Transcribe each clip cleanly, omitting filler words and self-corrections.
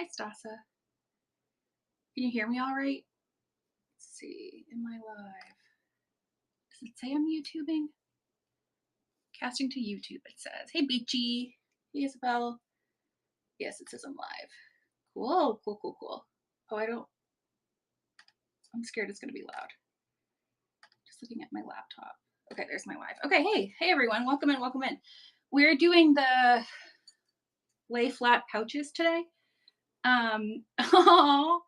Stasa. Can you hear me all right? Let's see. Am I live? Does it say I'm YouTubing? Casting to YouTube, it says. Hey, Beachy. Hey, Isabel. Yes, it says I'm live. Cool, cool, cool, cool. Oh, I'm scared it's going to be loud. Just looking at my laptop. Okay, there's my live. Okay, hey, everyone. Welcome in, welcome in. We're doing the lay flat pouches today. Oh,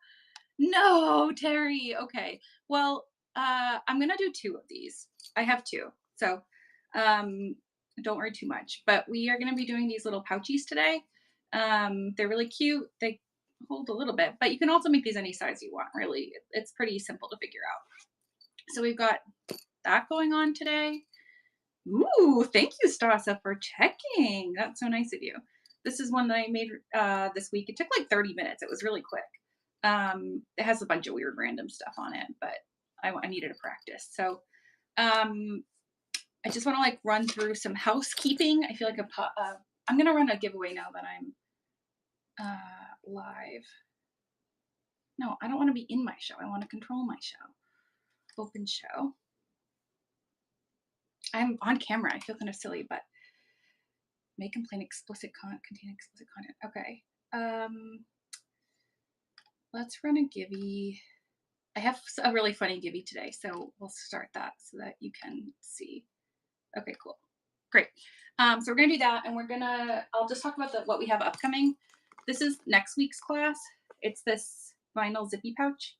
no, Terry. Okay. Well, I'm gonna do 2 of these. I have 2. So, don't worry too much. But we are gonna be doing these little pouchies today. They're really cute. They hold a little bit, but you can also make these any size you want, really. It's pretty simple to figure out. So we've got that going on today. Ooh, thank you, Stasa, for checking. That's so nice of you. This is one that I made this week. It took like 30 minutes. It was really quick. It has a bunch of weird random stuff on it, but I needed to practice. So I just want to like run through some housekeeping. I feel like I'm going to run a giveaway now that I'm live. No, I don't want to be in my show. I want to control my show. Open show. I'm on camera. I feel kind of silly, but may contain explicit content. Okay. Let's run a givey. I have a really funny givey today, so we'll start that so that you can see. Okay, cool. Great. So we're gonna do that, and I'll just talk about what we have upcoming. This is next week's class. It's this vinyl zippy pouch.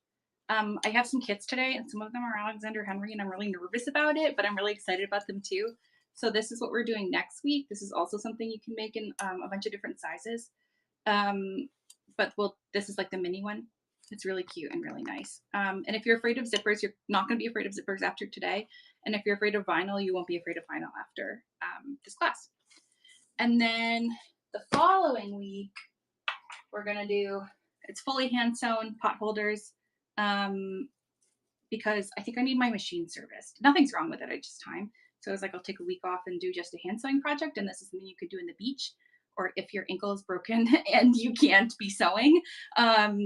I have some kits today, and some of them are Alexander Henry, and I'm really nervous about it, but I'm really excited about them too. So this is what we're doing next week. This is also something you can make in a bunch of different sizes. But this is like the mini one. It's really cute and really nice. And if you're afraid of zippers, you're not going to be afraid of zippers after today. And if you're afraid of vinyl, you won't be afraid of vinyl after this class. And then the following week, we're going to do, it's fully hand sewn pot holders because I think I need my machine serviced. Nothing's wrong with it. I just time. So I was like, I'll take a week off and do just a hand sewing project. And this is something you could do in the beach, or if your ankle is broken and you can't be sewing. So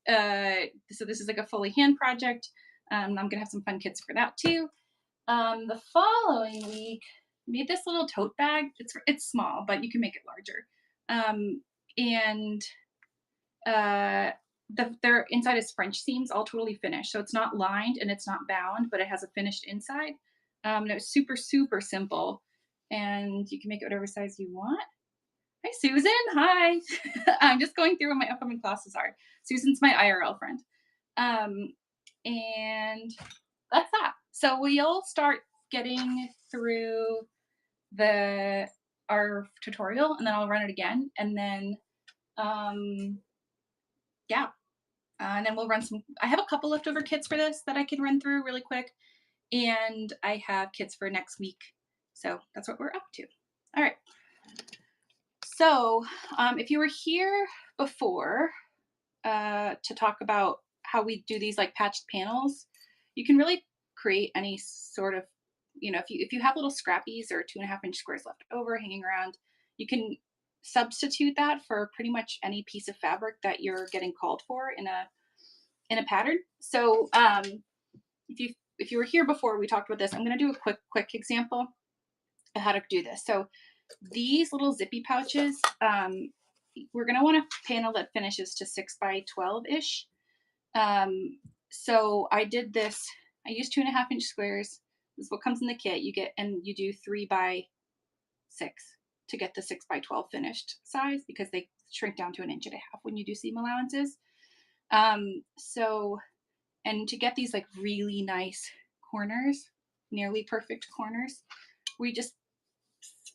this is like a fully hand project. I'm gonna have some fun kits for that too. The following week, made this little tote bag. It's small, but you can make it larger. Their inside is French seams, all totally finished. So it's not lined and it's not bound, but it has a finished inside. And it was super, super simple. And you can make it whatever size you want. Hi, Susan. Hi. I'm just going through what my upcoming classes are. Susan's my IRL friend. And that's that. So we'll start getting through our tutorial, and then I'll run it again. And then, yeah. And then we'll run I have a couple leftover kits for this that I can run through really quick. And I have kits for next week. So that's what we're up to. All right. So if you were here before to talk about how we do these like patched panels, you can really create any sort of, if you have little scrappies or 2.5-inch squares left over hanging around, you can substitute that for pretty much any piece of fabric that you're getting called for in a pattern. So if you were here before we talked about this, I'm going to do a quick example of how to do this. So these little zippy pouches, we're going to want a panel that finishes to 6 by 12-ish. So I did this. I used 2.5-inch squares. This is what comes in the kit. You do 3 by 6 to get the 6 by 12 finished size, because they shrink down to 1.5 inches when you do seam allowances. And to get these like really nice corners, nearly perfect corners, we just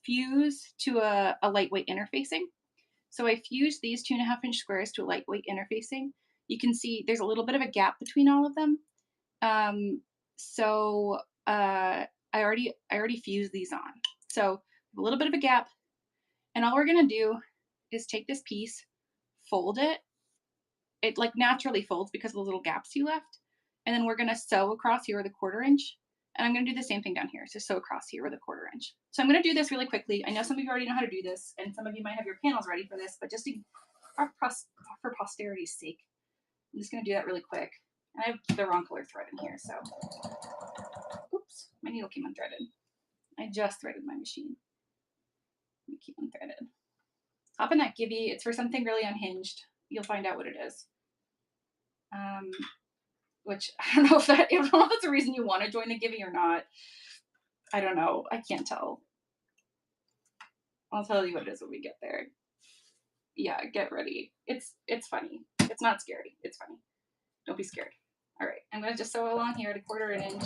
fuse to a lightweight interfacing. So I fused these 2.5-inch squares to a lightweight interfacing. You can see there's a little bit of a gap between all of them. I already fused these on. So a little bit of a gap. And all we're gonna do is take this piece, fold it. It like naturally folds because of the little gaps you left. And then we're gonna sew across here with a 1/4 inch. And I'm gonna do the same thing down here. So sew across here with a 1/4 inch. So I'm gonna do this really quickly. I know some of you already know how to do this, and some of you might have your panels ready for this, but just for posterity's sake, I'm just going to do that really quick. And I have the wrong color thread in here, so oops, my needle came unthreaded. I just threaded my machine. Let me keep unthreaded. Hop in that Gibby. It's for something really unhinged. You'll find out what it is. Which I don't know if that's the reason you want to join the Gibby or not. I don't know. I can't tell. I'll tell you what it is when we get there. Yeah, get ready. It's funny. It's not scary. It's funny. Don't be scared. All right, I'm gonna just sew along here at 1/4 inch.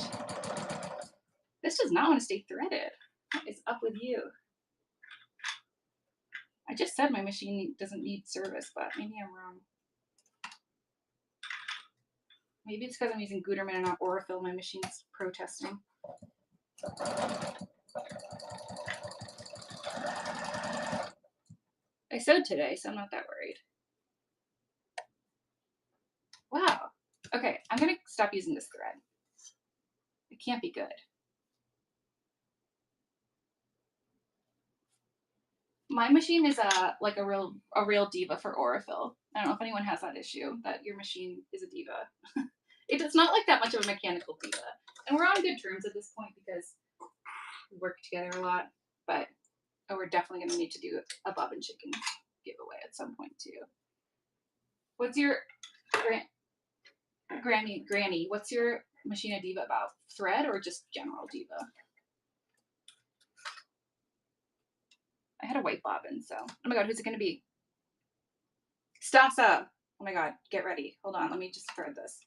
This does not want to stay threaded. What is up with you? I just said my machine doesn't need service, but maybe I'm wrong. Maybe it's because I'm using Gutermann and not Aurifil. My machine's protesting. I sewed today, so I'm not that worried. Wow. Okay, I'm gonna stop using this thread. It can't be good. My machine is a real diva for Aurifil. I don't know if anyone has that issue, that your machine is a diva. It's not like that much of a mechanical diva. And we're on good terms at this point because we work together a lot, but we're definitely going to need to do a Bob and Chicken giveaway at some point too. What's your Granny? What's your machine a diva about? Thread or just general diva? I had a white bobbin, so oh my god, who's it going to be? Stasa. Oh my god, get ready. Hold on, let me just thread this.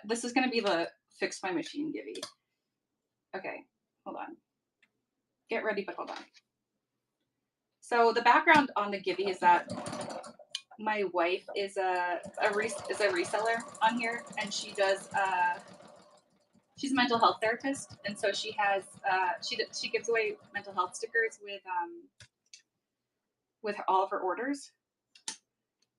This is going to be the fix my machine Gibby. Okay, hold on. Get ready, but hold on. So the background on the Gibby is that my wife is a reseller on here, and she does she's a mental health therapist, and so she has she gives away mental health stickers with all of her orders.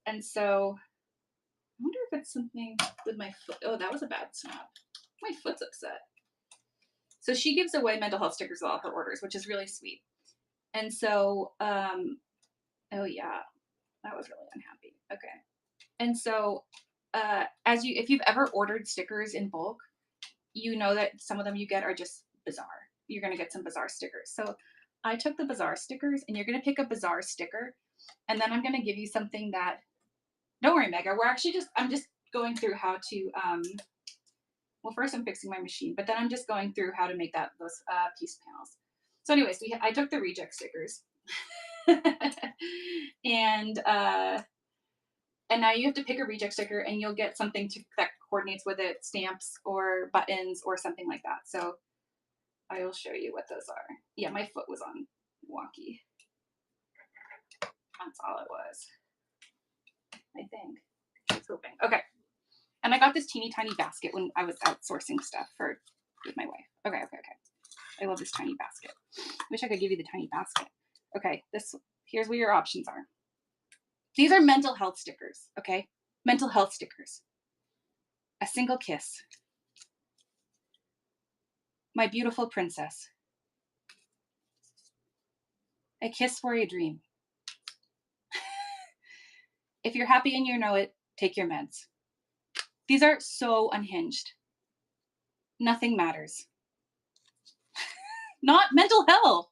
And so I wonder if it's something with my foot. Oh, that was a bad snap. My foot's upset. So she gives away mental health stickers with all of her orders, which is really sweet. And so, oh yeah, that was really unhappy. Okay. And so, if you've ever ordered stickers in bulk, you know that some of them you get are just bizarre. You're going to get some bizarre stickers. So I took the bizarre stickers, and you're going to pick a bizarre sticker. And then I'm going to give you something that, don't worry, Mega, I'm just going through how to, well, first I'm fixing my machine, but then I'm just going through how to make those piece panels. So anyways, I took the reject stickers and now you have to pick a reject sticker, and you'll get something that coordinates with it, stamps or buttons or something like that. So I will show you what those are. Yeah, my foot was on wonky. That's all it was, I think. I was hoping. Okay. And I got this teeny tiny basket when I was outsourcing stuff with my wife. Okay. I love this tiny basket. Wish I could give you the tiny basket. Okay, here's what your options are. These are mental health stickers, okay? Mental health stickers. A single kiss. My beautiful princess. A kiss for a dream. If you're happy and you know it, take your meds. These are so unhinged. Nothing matters. Not mental health.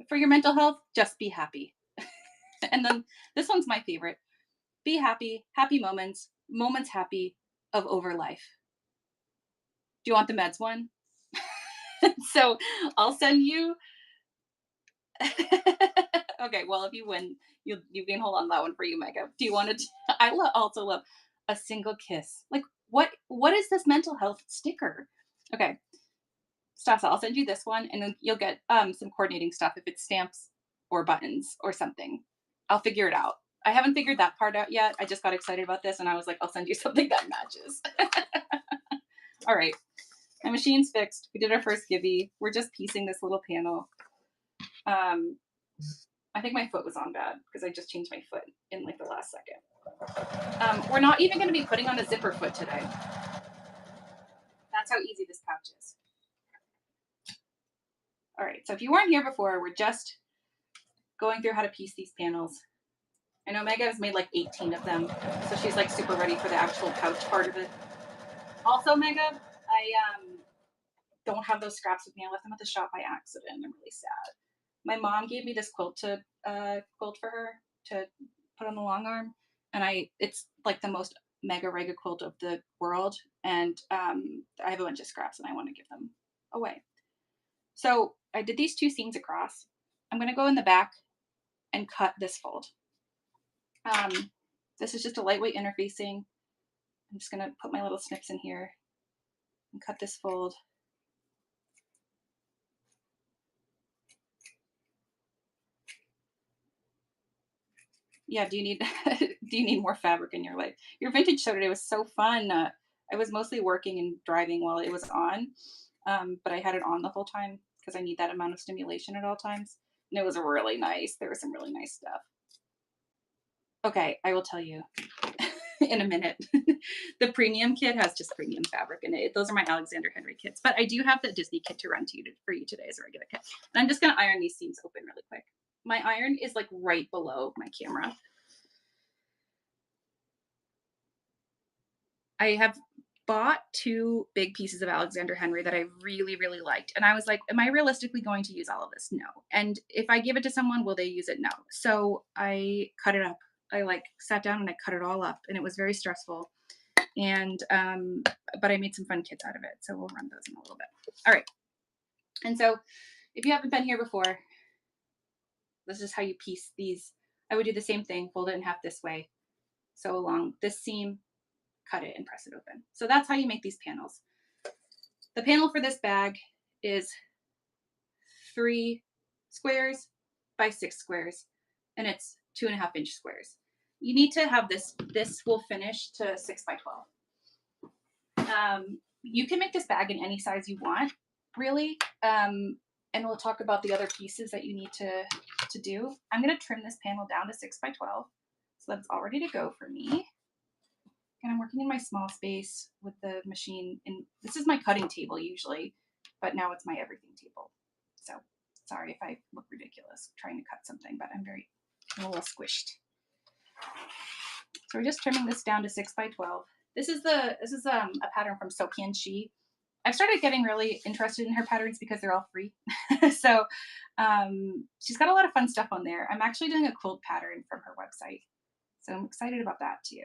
For your mental health, just be happy. And then this one's my favorite. Be happy, happy moments happy of over life. Do you want the meds one? So I'll send you. Okay, well, if you win, you can hold on that one for you, Mega. Do you want to? I also love a single kiss. Like, what is this mental health sticker? Okay, Stasa, I'll send you this one, and then you'll get some coordinating stuff if it's stamps or buttons or something. I'll figure it out. I haven't figured that part out yet. I just got excited about this, and I was like, I'll send you something that matches. All right. My machine's fixed. We did our first Gibby. We're just piecing this little panel. I think my foot was on bad because I just changed my foot in like the last second. We're not even going to be putting on a zipper foot today. That's how easy this pouch is. All right. So if you weren't here before, we're just going through how to piece these panels. I know Mega has made like 18 of them, so she's like super ready for the actual pouch part of it. Also, Mega, I don't have those scraps with me. I left them at the shop by accident. I'm really sad. My mom gave me this quilt to quilt for her to put on the long arm, and it's like the most mega rega quilt of the world, and I have a bunch of scraps and I want to give them away. So I did these two seams across. I'm going to go in the back and cut this fold. This is just a lightweight interfacing. I'm just going to put my little snips in here and cut this fold. Yeah, do you need do you need more fabric in your life? Your vintage show today was so fun. I was mostly working and driving while it was on, but I had it on the whole time because I need that amount of stimulation at all times. And it was really nice. There was some really nice stuff. Okay, I will tell you in a minute. The premium kit has just premium fabric in it. Those are my Alexander Henry kits, but I do have the Disney kit to run to you for you today as a regular kit. And I'm just going to iron these seams open really quick. My iron is like right below my camera. I have bought two big pieces of Alexander Henry that I really, really liked. And I was like, am I realistically going to use all of this? No. And if I give it to someone, will they use it? No. So I cut it up. I like sat down and I cut it all up, and it was very stressful. And but I made some fun kits out of it. So we'll run those in a little bit. All right. And so if you haven't been here before, this is how you piece these. I would do the same thing, fold it in half this way. So along this seam, cut it and press it open. So that's how you make these panels. The panel for this bag is 3 squares by 6 squares, and it's 2.5-inch squares. You need to have this will finish to 6 by 12. You can make this bag in any size you want, really. And we'll talk about the other pieces that you need to do. I'm going to trim this panel down to 6 by 12. So that's all ready to go for me. And I'm working in my small space with the machine. And this is my cutting table usually, but now it's my everything table. So sorry if I look ridiculous trying to cut something, but I'm a little squished. So we're just trimming this down to 6 by 12. This is a pattern from Sokian Shi. I've started getting really interested in her patterns because they're all free. So she's got a lot of fun stuff on there. I'm actually doing a quilt pattern from her website. So I'm excited about that too.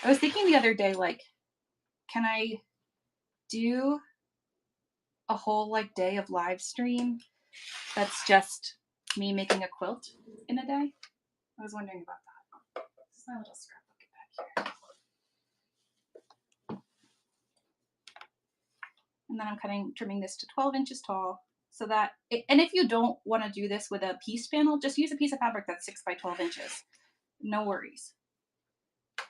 I was thinking the other day, like, can I do a whole like day of live stream that's just me making a quilt in a day? I was wondering about that. This is my little scrapbook back here. And then I'm trimming this to 12 inches tall so that, and if you don't want to do this with a piece panel, just use a piece of fabric that's 6 by 12 inches. No worries.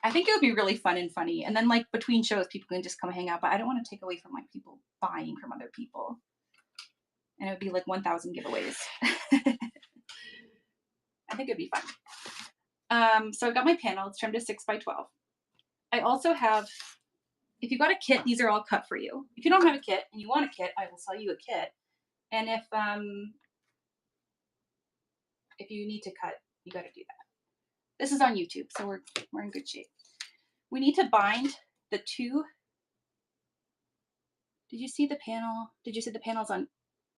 I think it would be really fun and funny. And then like between shows, people can just come hang out, but I don't want to take away from like people buying from other people. And it would be like 1,000 giveaways. I think it'd be fun. So I've got my panel, it's trimmed to 6 by 12. I also have, if you got a kit, these are all cut for you. If you don't have a kit and you want a kit, I will sell you a kit. And if you need to cut, you got to do that. This is on YouTube, so we're in good shape. We need to bind the two. Did you see the panel? Did you see the panels on?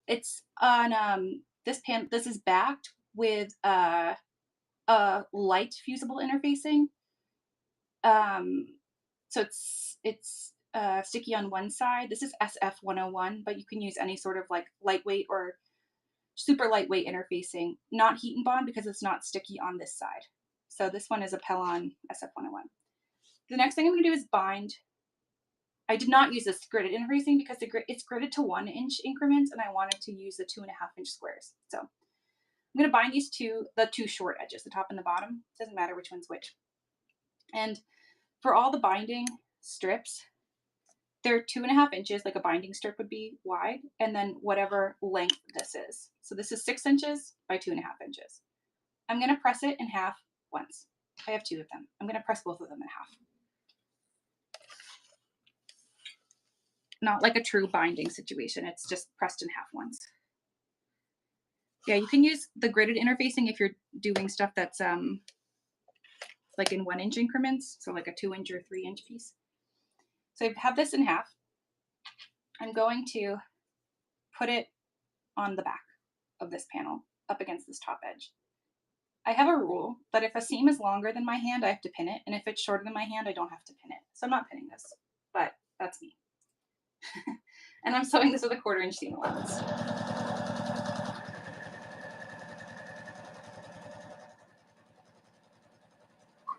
It's on this pan. This is backed with a light fusible interfacing. So it's sticky on one side. This is SF 101, but you can use any sort of like lightweight or super lightweight interfacing, not heat and bond because it's not sticky on this side. So this one is a Pellon SF 101. The next thing I'm going to do is bind. I did not use this gridded interfacing because it's gridded to 1-inch increments, and I wanted to use the 2.5-inch squares. So I'm going to bind these the two short edges, the top and the bottom. It doesn't matter which one's which. And for all the binding strips, they're 2.5 inches, like a binding strip would be wide, and then whatever length this is. So this is 6 inches by 2.5 inches. I'm going to press it in half once. I have 2 of them. I'm going to press both of them in half. Not like a true binding situation. It's just pressed in half once. Yeah, you can use the gridded interfacing if you're doing stuff that's like in 1 inch increments, so like a 2 inch or 3 inch piece. So I have this in half. I'm going to put it on the back of this panel up against this top edge. I have a rule that if a seam is longer than my hand, I have to pin it, and if it's shorter than my hand, I don't have to pin it. So I'm not pinning this, but that's me. And I'm sewing this with a 1/4 inch seam allowance.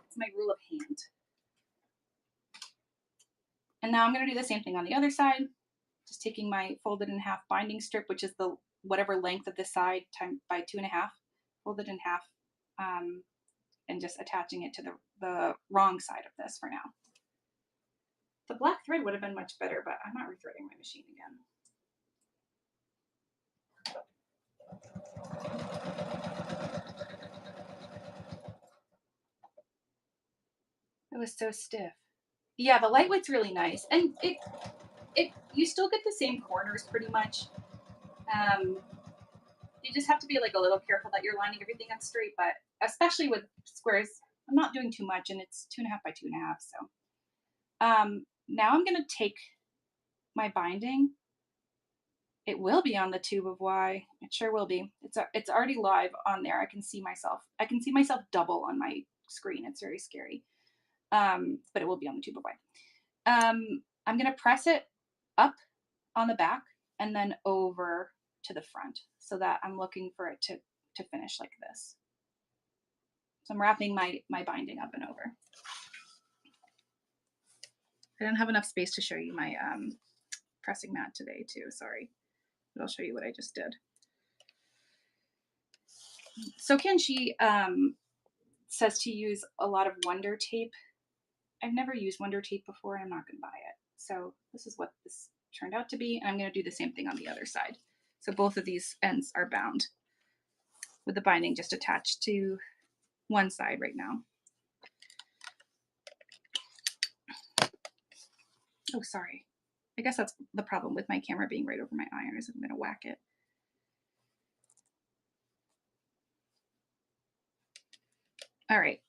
It's my rule of hand. And now I'm going to do the same thing on the other side, just taking my folded in half binding strip, which is the whatever length of the side times by 2.5, folded in half, and just attaching it to the wrong side of this for now. The black thread would have been much better, but I'm not rethreading my machine again. It was so stiff. Yeah, the lightweight's really nice, and it you still get the same corners pretty much. You just have to be like a little careful that you're lining everything up straight, but especially with squares, I'm not doing too much, and it's 2.5 by 2.5. So now I'm gonna take my binding. It will be on the tube of Y. It sure will be. It's already live on there. I can see myself. I can see myself double on my screen. It's very scary. But it will be on the tube of Y. I'm gonna press it up on the back and then over to the front so that I'm looking for it to finish like this. So I'm wrapping my binding up and over. I don't have enough space to show you my pressing mat today too, sorry. But I'll show you what I just did. So Kenshi says to use a lot of Wonder Tape. I've never used Wonder Tape before. I'm not going to buy it. So this is what this turned out to be. And I'm going to do the same thing on the other side. So both of these ends are bound with the binding just attached to one side right now. Oh, sorry. I guess that's the problem with my camera being right over my iron is I'm going to whack it. All right.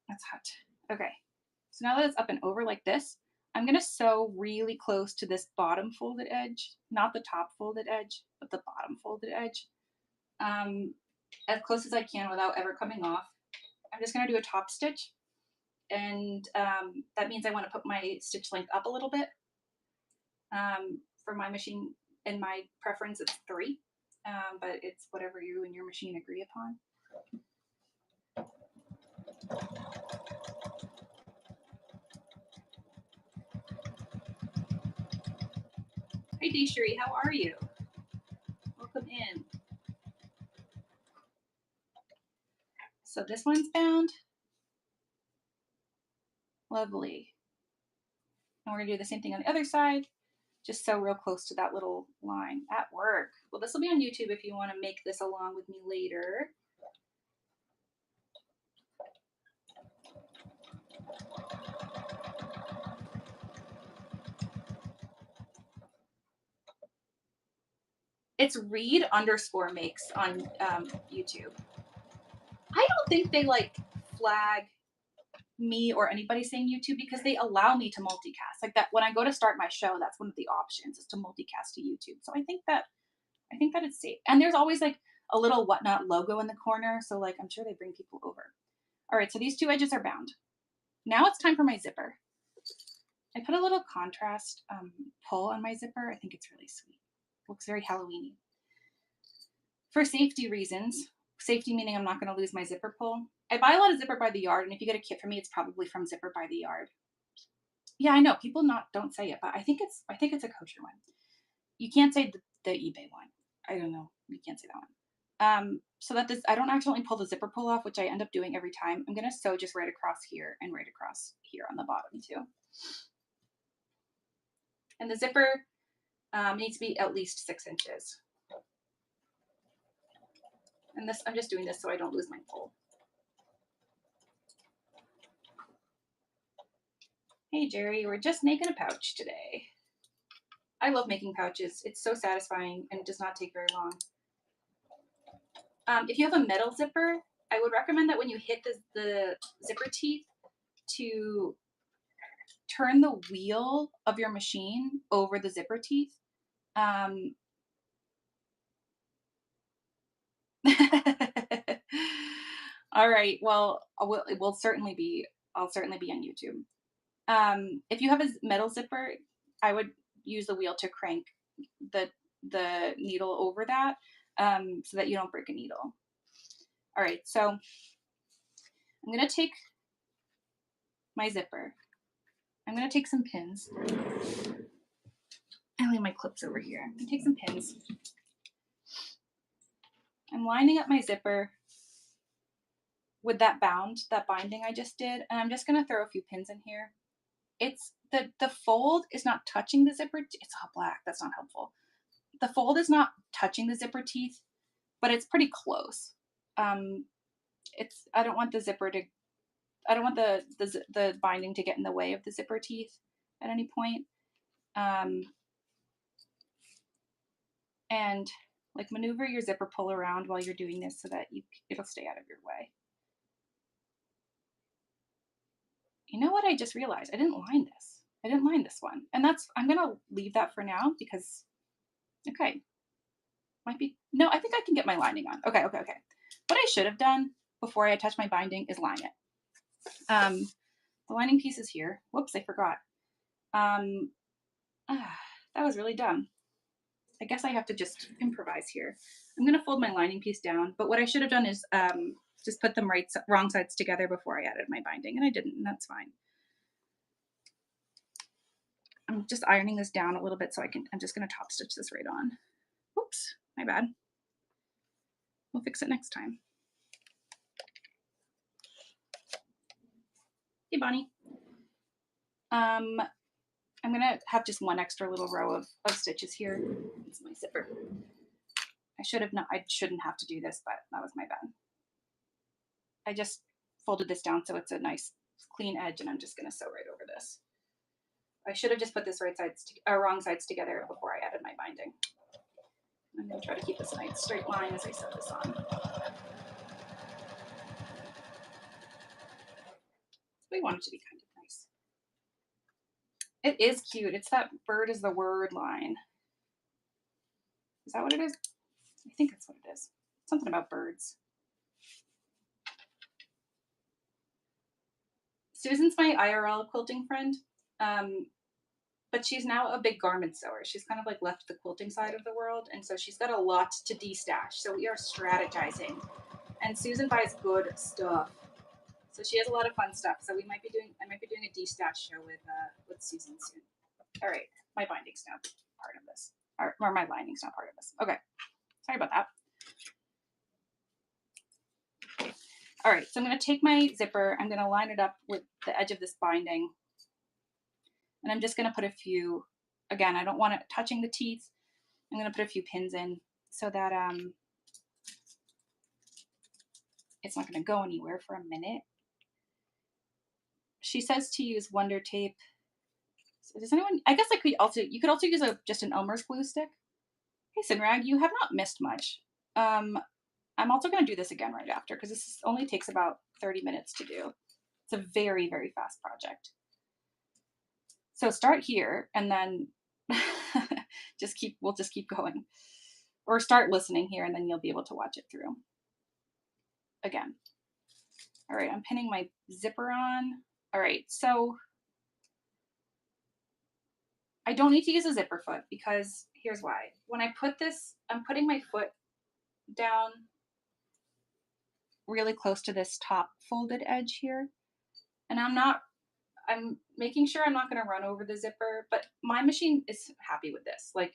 That's hot. Okay. So now that it's up and over like this, I'm going to sew really close to this bottom folded edge, not the top folded edge, but the bottom folded edge, as close as I can without ever coming off. I'm just going to do a top stitch, and that means I want to put my stitch length up a little bit. For my machine, in my preference, it's 3, but it's whatever you and your machine agree upon. Hey Deshri, how are you? Welcome in. So this one's bound. Lovely. And we're gonna do the same thing on the other side. Just sew real close to that little line at work. Well, this will be on YouTube if you want to make this along with me later. It's Reed_makes on YouTube. I don't think they like flag me or anybody saying YouTube because they allow me to multicast. Like that when I go to start my show, that's one of the options is to multicast to YouTube. So I think that it's safe. And there's always like a little Whatnot logo in the corner. So like I'm sure they bring people over. All right, so these 2 edges are bound. Now it's time for my zipper. I put a little contrast pull on my zipper. I think it's really sweet. It looks very Halloweeny. For safety reasons, safety meaning I'm not going to lose my zipper pull. I buy a lot of Zipper by the Yard, and if you get a kit from me, it's probably from Zipper by the Yard. Yeah, I know people don't say it, but I think it's a kosher one. You can't say the eBay one. I don't know. You can't say that one. So that I don't accidentally pull the zipper pull off, which I end up doing every time. I'm gonna sew just right across here and right across here on the bottom too. And the zipper needs to be at least 6 inches. And this, I'm just doing this so I don't lose my pull. Hey Jerry, we're just making a pouch today. I love making pouches. It's so satisfying and it does not take very long. If you have a metal zipper, I would recommend that when you hit the zipper teeth to turn the wheel of your machine over the zipper teeth. Um, all right. Well, it will certainly be. I'll certainly be on YouTube. If you have a metal zipper, I would use the wheel to crank the the needle over that, so that you don't break a needle. All right. So I'm gonna take my zipper. I'm gonna take some pins. I leave my clips over here. I'm gonna take some pins. I'm lining up my zipper with that binding I just did, and I'm just gonna throw a few pins in here. It's the fold is not touching the zipper. It's all black. That's not helpful. The fold is not touching the zipper teeth, but it's pretty close. Um, it's I don't want the zipper to. I don't want the binding to get in the way of the zipper teeth at any point. Um, and like maneuver your zipper pull around while you're doing this so that it'll stay out of your way. You know what? I just realized I didn't line this. I didn't line this one, and I'm gonna leave that for now because okay, might be no. I think I can get my lining on. Okay. What I should have done before I attach my binding is line it. The lining piece is here. Whoops, I forgot. Um, that was really dumb. I guess I have to just improvise here. I'm gonna fold my lining piece down, but what I should have done is just put them wrong sides together before I added my binding, and I didn't, and that's fine. I'm just ironing this down a little bit so I'm just gonna top stitch this right on. Oops, my bad. We'll fix it next time. Hey, Bonnie. I'm gonna have just one extra little row of stitches here. It's my zipper. I shouldn't have to do this, but that was my bad. I just folded this down so it's a nice clean edge, and I'm just gonna sew right over this. I should have just put this wrong sides together before I added my binding. I'm gonna try to keep this a nice straight line as I sew this on. We want it to be kind of nice. It is cute. It's that bird is the word line. Is that what it is? I think that's what it is. Something about birds. Susan's my IRL quilting friend, but she's now a big garment sewer. She's kind of like left the quilting side of the world, and so she's got a lot to destash. So we are strategizing, and Susan buys good stuff. So she has a lot of fun stuff. So I might be doing a destash show with Susan soon. All right, my binding's now part of this, or my lining's not part of this. Okay, sorry about that. All right, so I'm going to take my zipper. I'm going to line it up with the edge of this binding. And I'm just going to put a few, again, I don't want it touching the teeth. I'm going to put a few pins in so that it's not going to go anywhere for a minute. She says to use Wonder Tape. So does anyone, I guess you could also use just an Elmer's glue stick. Hey, Sinrag, you have not missed much. I'm also going to do this again right after because this only takes about 30 minutes to do. It's a very, very fast project. So start here and then we'll just keep going. Or start listening here and then you'll be able to watch it through again. All right, I'm pinning my zipper on. All right, so I don't need to use a zipper foot because here's why. When I put this, I'm putting my foot down really close to this top folded edge here. And I'm making sure I'm not going to run over the zipper, but my machine is happy with this. Like,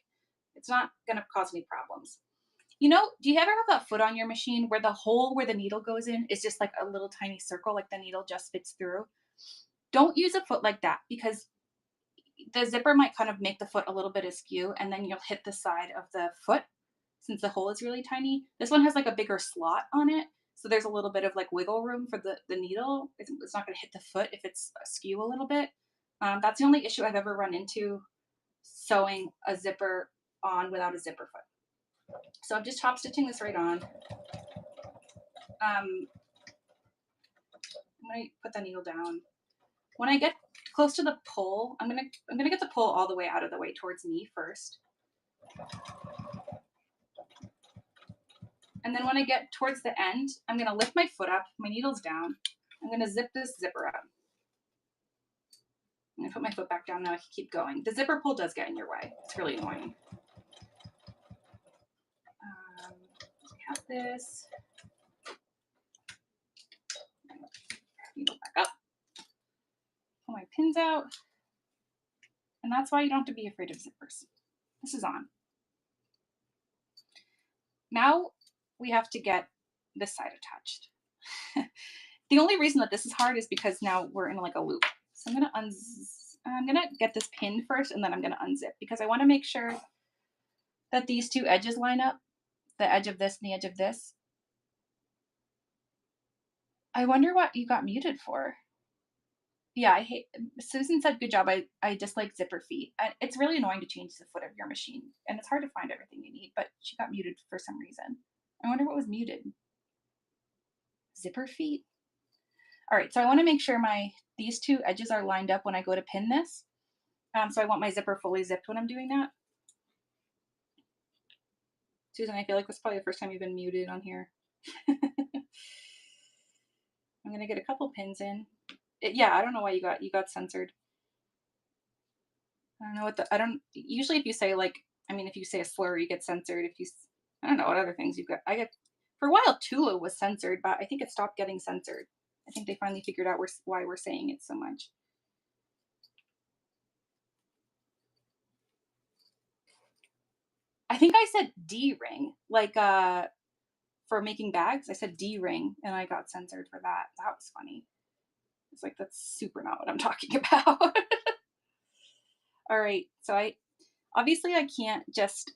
it's not going to cause any problems. You know, do you ever have that foot on your machine where the hole where the needle goes in is just like a little tiny circle, like the needle just fits through? Don't use a foot like that because the zipper might kind of make the foot a little bit askew, and then you'll hit the side of the foot since the hole is really tiny. This one has like a bigger slot on it, so there's a little bit of like wiggle room for the needle. It's not going to hit the foot if it's askew a little bit. That's the only issue I've ever run into sewing a zipper on without a zipper foot. So I'm just top stitching this right on. I'm gonna put the needle down. When I get close to the pole, I'm gonna get the pole all the way out of the way towards me first. And then when I get towards the end, I'm gonna lift my foot up, my needle's down. I'm gonna zip this zipper up. I'm gonna put my foot back down now. I can keep going. The zipper pull does get in your way. It's really annoying. We have this. Needle back up. Pull my pins out. And that's why you don't have to be afraid of zippers. This is on. Now we have to get this side attached. The only reason that this is hard is because now we're in like a loop. So I'm gonna get this pinned first and then I'm gonna unzip because I want to make sure that these two edges line up, the edge of this and the edge of this. I wonder what you got muted for. Yeah, Susan said, good job. I dislike zipper feet. It's really annoying to change the foot of your machine and it's hard to find everything you need, but she got muted for some reason. I wonder what was muted. Zipper feet. All right, so I want to make sure these two edges are lined up when I go to pin this. So I want my zipper fully zipped when I'm doing that. Susan, I feel like this is probably the first time you've been muted on here. I'm gonna get a couple pins in. Yeah, I don't know why you got censored. I don't know usually if you say if you say a slur, you get censored. I don't know what other things you've got. For a while, Tula was censored, but I think it stopped getting censored. I think they finally figured out why we're saying it so much. I think I said D-ring, for making bags. I said D-ring and I got censored for that. That was funny. It's like, that's super not what I'm talking about. All right, so obviously I can't just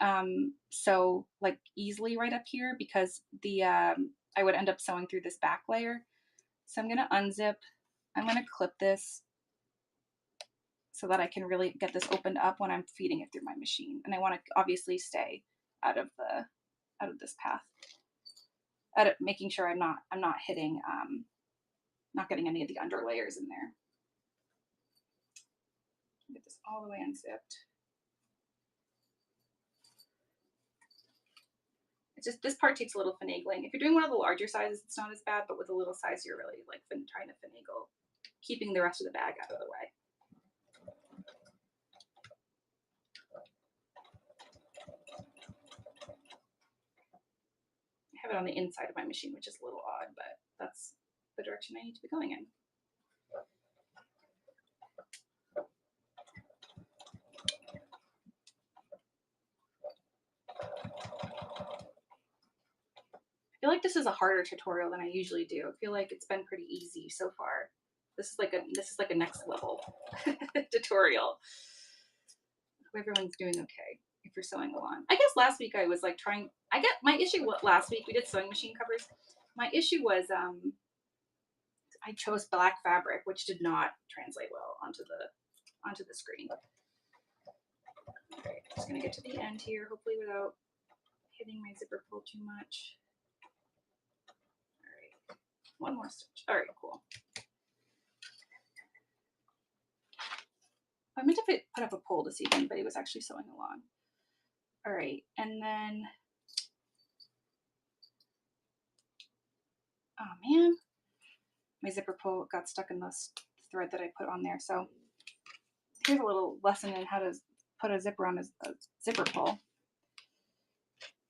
sew like easily right up here because I would end up sewing through this back layer. So I'm gonna unzip, I'm gonna clip this so that I can really get this opened up when I'm feeding it through my machine. And I want to obviously stay out of this path. Making sure I'm not hitting, not getting any of the under layers in there. Get this all the way unzipped. It's just, this part takes a little finagling. If you're doing one of the larger sizes, it's not as bad, but with a little size, you're really like trying to finagle, keeping the rest of the bag out of the way. I have it on the inside of my machine, which is a little odd, but that's the direction I need to be going in. I feel like this is a harder tutorial than I usually do. I feel like it's been pretty easy so far. This is like a next level tutorial. Hope everyone's doing okay if you're sewing along. I guess last week I was like my issue last week we did sewing machine covers. My issue was I chose black fabric, which did not translate well onto the screen. All right, just gonna get to the end here, hopefully without hitting my zipper pull too much. All right, one more stitch. All right, cool. I meant to put up a poll to see if anybody was actually sewing along. All right, and then, oh man, my zipper pull got stuck in the thread that I put on there. So here's a little lesson in how to put a zipper on a zipper pull.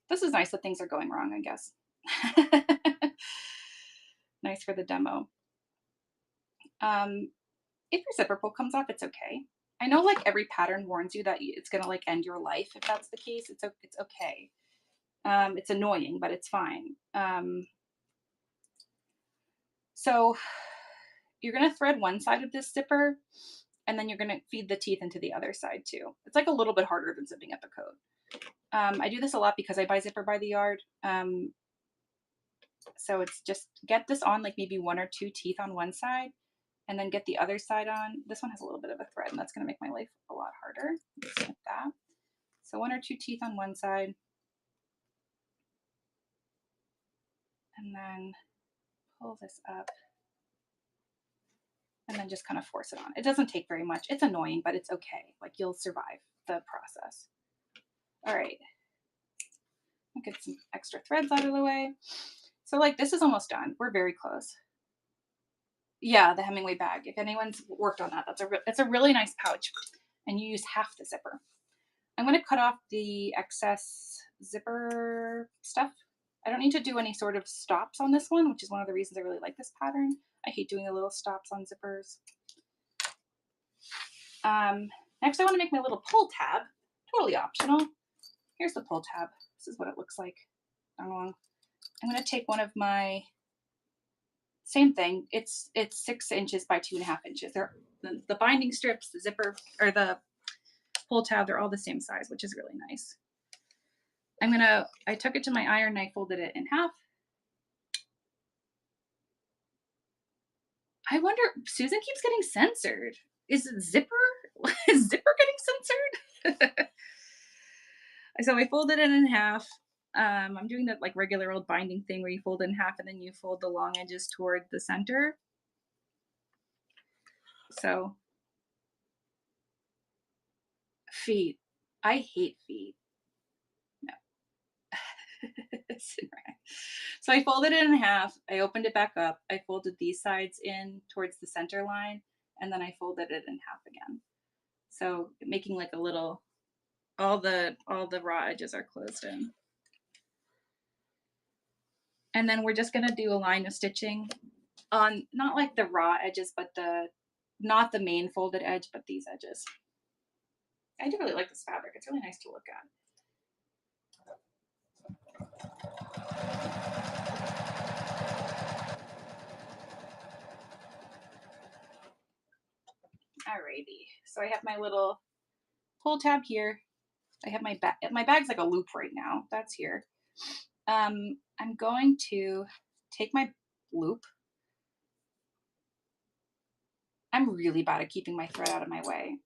This is nice that things are going wrong, I guess. Nice for the demo. If your zipper pull comes off, it's okay. I know like every pattern warns you that it's gonna like end your life if that's the case. It's okay. It's annoying, but it's fine. So you're gonna thread one side of this zipper and then you're gonna feed the teeth into the other side too. It's like a little bit harder than zipping up a coat. I do this a lot because I buy zipper by the yard. So it's just get this on like maybe 1 or 2 teeth on one side and then get the other side on. This one has a little bit of a thread and that's going to make my life a lot harder. Like that. So 1 or 2 teeth on one side. And then pull this up and then just kind of force it on. It doesn't take very much. It's annoying, but it's okay. Like, you'll survive the process. All right. I'll get some extra threads out of the way. So like, this is almost done. We're very close. Yeah, the Hemingway bag. If anyone's worked on that, it's a really nice pouch, and you use half the zipper. I'm going to cut off the excess zipper stuff. I don't need to do any sort of stops on this one, which is one of the reasons I really like this pattern. I hate doing the little stops on zippers. Next, I want to make my little pull tab. Totally optional. Here's the pull tab. This is what it looks like. I'm going to take one of my, same thing. It's 6 inches by 2.5 inches. They're the binding strips, the zipper, or the pull tab, they're all the same size, which is really nice. I took it to my iron and I folded it in half. I wonder, Susan keeps getting censored. Is zipper getting censored? So I folded it in half. I'm doing that like regular old binding thing where you fold it in half and then you fold the long edges toward the center. So feet. I hate feet. No. So I folded it in half. I opened it back up. I folded these sides in towards the center line, and then I folded it in half again. So making like a little, all the raw edges are closed in. And then we're just gonna do a line of stitching on, not like the raw edges, but not the main folded edge, but these edges. I do really like this fabric. It's really nice to look at. Alrighty, so I have my little pull tab here. I have my bag. My bag's like a loop right now. That's here. I'm going to take my loop. I'm really bad at keeping my thread out of my way.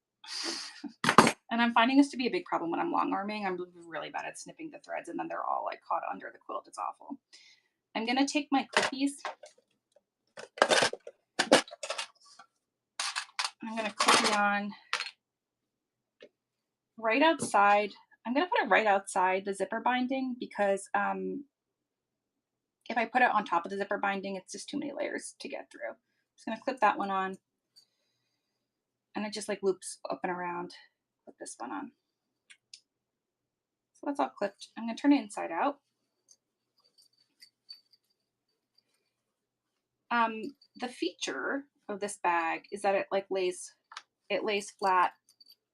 And I'm finding this to be a big problem when I'm long arming. I'm really bad at snipping the threads and then they're all like caught under the quilt. It's awful. I'm going to take my clippies. I'm going to clip it on right outside. I'm going to put it right outside the zipper binding because if I put it on top of the zipper binding, it's just too many layers to get through. I'm just going to clip that one on. And it just like loops up and around. Put this one on. So that's all clipped. I'm going to turn it inside out. The feature of this bag is that it like lays flat,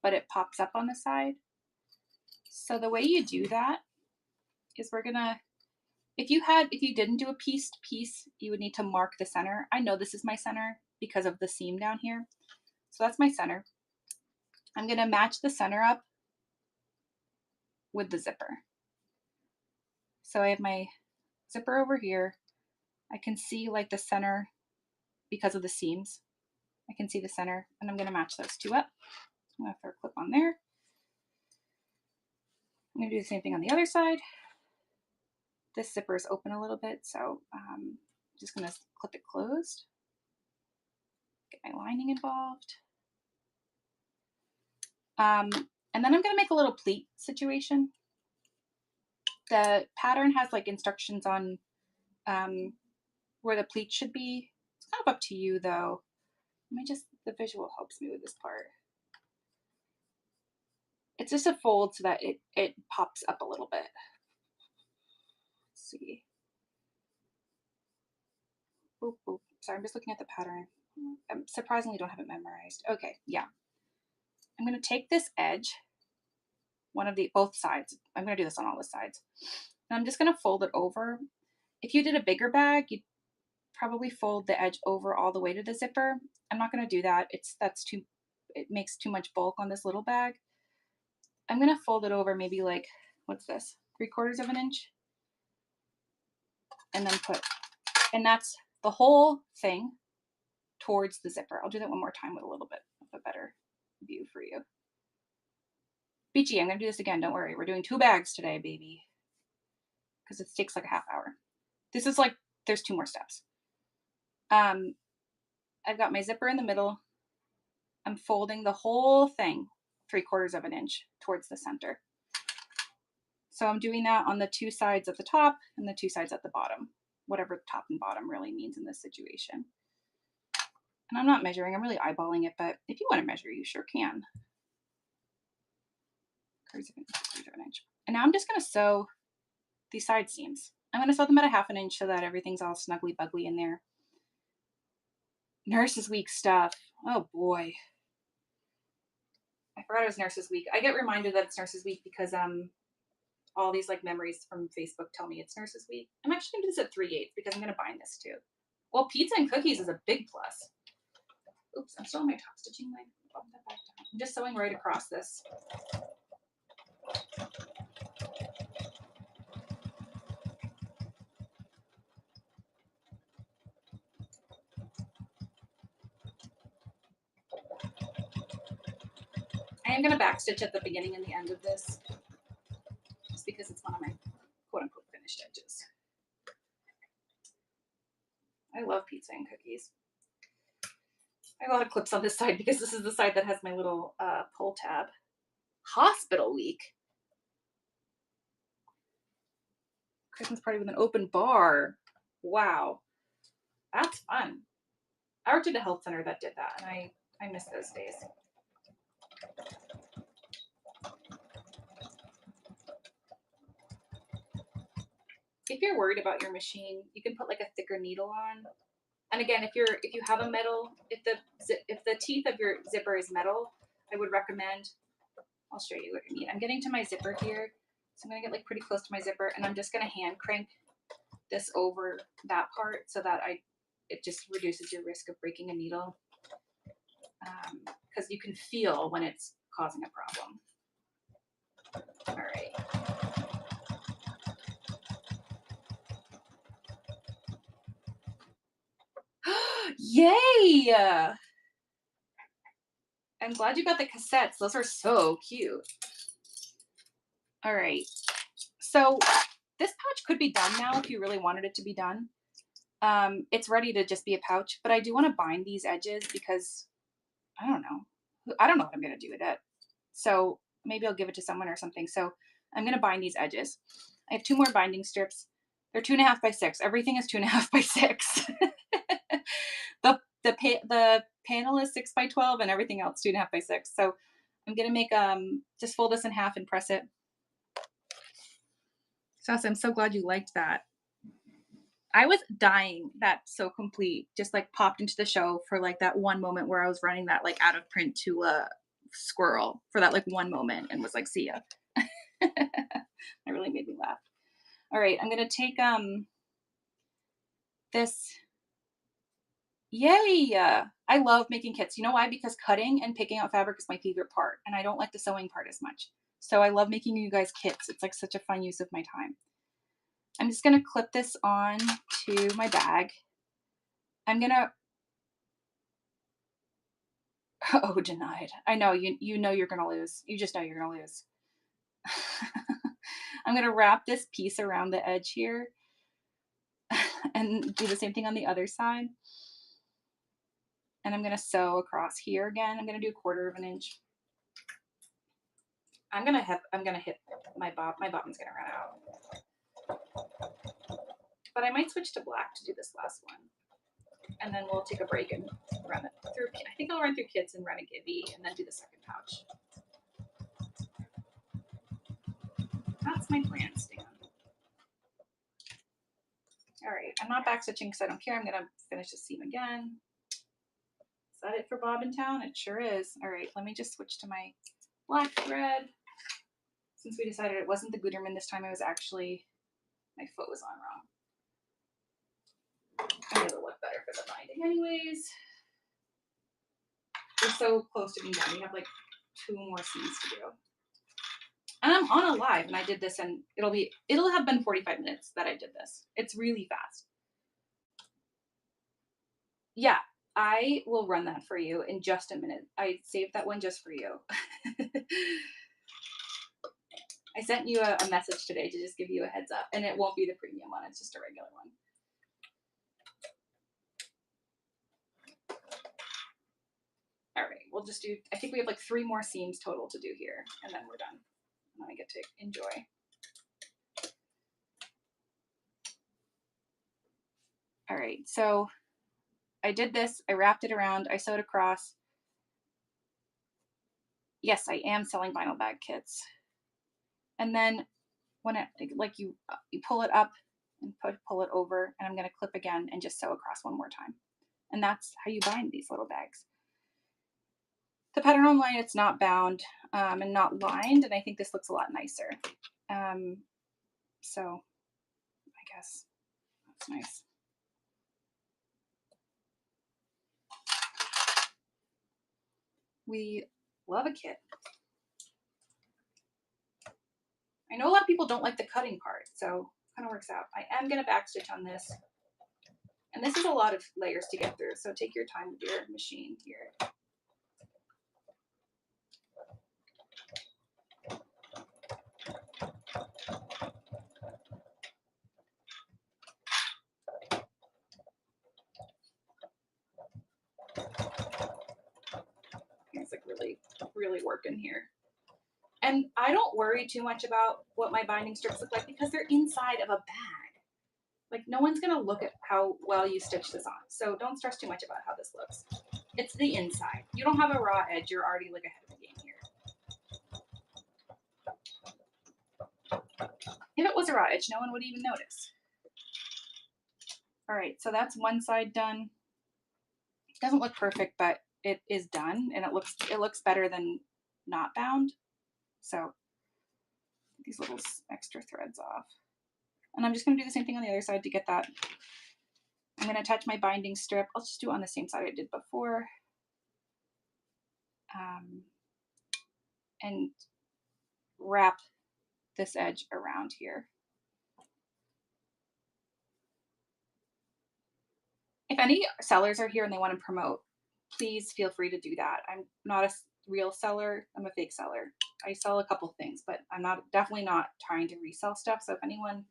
but it pops up on the side. So the way you do that is we're gonna, if you didn't do a pieced piece, you would need to mark the center. I know this is my center because of the seam down here. So that's my center. I'm gonna match the center up with the zipper. So I have my zipper over here. I can see like the center because of the seams. I can see the center, and I'm gonna match those two up. I'm gonna throw a clip on there. I'm gonna do the same thing on the other side. This zipper is open a little bit, so I'm just gonna clip it closed. Get my lining involved. And then I'm gonna make a little pleat situation. The pattern has like instructions on where the pleat should be. It's kind of up to you though. The visual helps me with this part. It's just a fold so that it pops up a little bit. Let's see. Boop, boop. Sorry, I'm just looking at the pattern. I surprisingly don't have it memorized. Okay, yeah. I'm going to take this edge, both sides. I'm going to do this on all the sides. And I'm just going to fold it over. If you did a bigger bag, you'd probably fold the edge over all the way to the zipper. I'm not going to do that. It makes too much bulk on this little bag. I'm going to fold it over maybe like, what's this? 3/4 of an inch. And then and that's the whole thing towards the zipper. I'll do that one more time with a little bit of a better view for you. Beachy, I'm going to do this again. Don't worry. We're doing 2 bags today, baby. Because it takes like a half hour. This is like, there's 2 more steps. I've got my zipper in the middle. I'm folding the whole thing 3/4 of an inch towards the center. So I'm doing that on the two sides at the top and the two sides at the bottom, whatever top and bottom really means in this situation. And I'm not measuring, I'm really eyeballing it, but if you want to measure, you sure can. 3/4 of an inch. And now I'm just going to sew these side seams. I'm going to sew them at a 1/2 inch so that everything's all snugly bugly in there. Nurses Week stuff. Oh boy. I forgot it was Nurses Week. I get reminded that it's Nurses Week because all these like memories from Facebook tell me it's Nurses Week. I'm actually gonna do this at 3/8 because I'm gonna bind this too. Well, pizza and cookies is a big plus. Oops, I'm still on my top stitching line. Bump that back down. I'm just sewing right across this. I am gonna backstitch at the beginning and the end of this, just because it's one of my quote unquote finished edges. I love pizza and cookies. I have a lot of clips on this side because this is the side that has my little pull tab. Hospital week. Christmas party with an open bar. Wow. That's fun. I worked at a health center that did that, and I miss those days. If you're worried about your machine, you can put like a thicker needle on. And again, if you have a metal, if the teeth of your zipper is metal, I would recommend. I'll show you what you need. I'm getting to my zipper here, so I'm gonna get like pretty close to my zipper, and I'm just gonna hand crank this over that part so that it just reduces your risk of breaking a needle, because you can feel when it's causing a problem. All right. Yay! I'm glad you got the cassettes. Those are so cute. All right. So this pouch could be done now if you really wanted it to be done. It's ready to just be a pouch, but I do want to bind these edges because I don't know what I'm going to do with it. So maybe I'll give it to someone or something. So I'm going to bind these edges. I have 2 more binding strips. They're 2.5 by 6. Everything is 2.5 by 6. The panel is 6 by 12 and everything else 2.5 by 6. So I'm going to make, just fold this in half and press it. Sasa, I'm so glad you liked that. I was dying that Sew Complete just like popped into the show for like that one moment where I was running that like out of print to a squirrel for that like one moment and was like, see ya. That really made me laugh. All right, I'm gonna take this. Yay! I love making kits. You know why? Because cutting and picking out fabric is my favorite part, and I don't like the sewing part as much. So I love making you guys kits. It's like such a fun use of my time. I'm just gonna clip this on to my bag. I'm gonna, oh, denied. I know, you know you're gonna lose. You just know you're gonna lose. I'm gonna wrap this piece around the edge here and do the same thing on the other side. And I'm gonna sew across here again. I'm gonna do 1/4 of an inch. I'm gonna hit my bob. My bobbin's gonna run out. But I might switch to black to do this last one. And then we'll take a break and run it through. I think I'll run through kits and run a Gibby and then do the second pouch. That's my plan, Stan. All right, I'm not back stitching because I don't care. I'm gonna finish the seam again. Is that it for Bobbin Town? It sure is. All right, let me just switch to my black thread. Since we decided it wasn't the Gutermann this time, it was actually, my foot was on wrong. It'll look better for the binding anyways. We're so close to being done. We have like 2 more seams to do. And I'm on a live and I did this and it'll have been 45 minutes that I did this. It's really fast. Yeah, I will run that for you in just a minute. I saved that one just for you. I sent you a message today to just give you a heads up, and it won't be the premium one. It's just a regular one. All right, we'll just do, I think we have like 3 more seams total to do here, and then we're done. And then I get to enjoy. All right, so I did this, I wrapped it around, I sewed across. Yes, I am selling vinyl bag kits. And then when it, like you pull it up and pull it over, and I'm gonna clip again and just sew across one more time. And that's how you bind these little bags. The pattern online, it's not bound and not lined, and I think this looks a lot nicer. So I guess that's nice. We love a kit. I know a lot of people don't like the cutting part, so it kind of works out. I am going to backstitch on this. And this is a lot of layers to get through, so take your time with your machine here. It's like really working here. And I don't worry too much about what my binding strips look like because they're inside of a bag. Like no one's gonna look at how well you stitch this on. So don't stress too much about how this looks. It's the inside. You don't have a raw edge, you're already like ahead of the game here. If it was a raw edge, no one would even notice. All right, so that's one side done. It doesn't look perfect, but it is done and it looks better than not bound. So these little extra threads off. And I'm just going to do the same thing on the other side to get that. I'm going to attach my binding strip. I'll just do it on the same side I did before. And wrap this edge around here. If any sellers are here and they want to promote, please feel free to do that. I'm not a real seller. I'm a fake seller. I sell a couple things, but I'm definitely not trying to resell stuff. So if anyone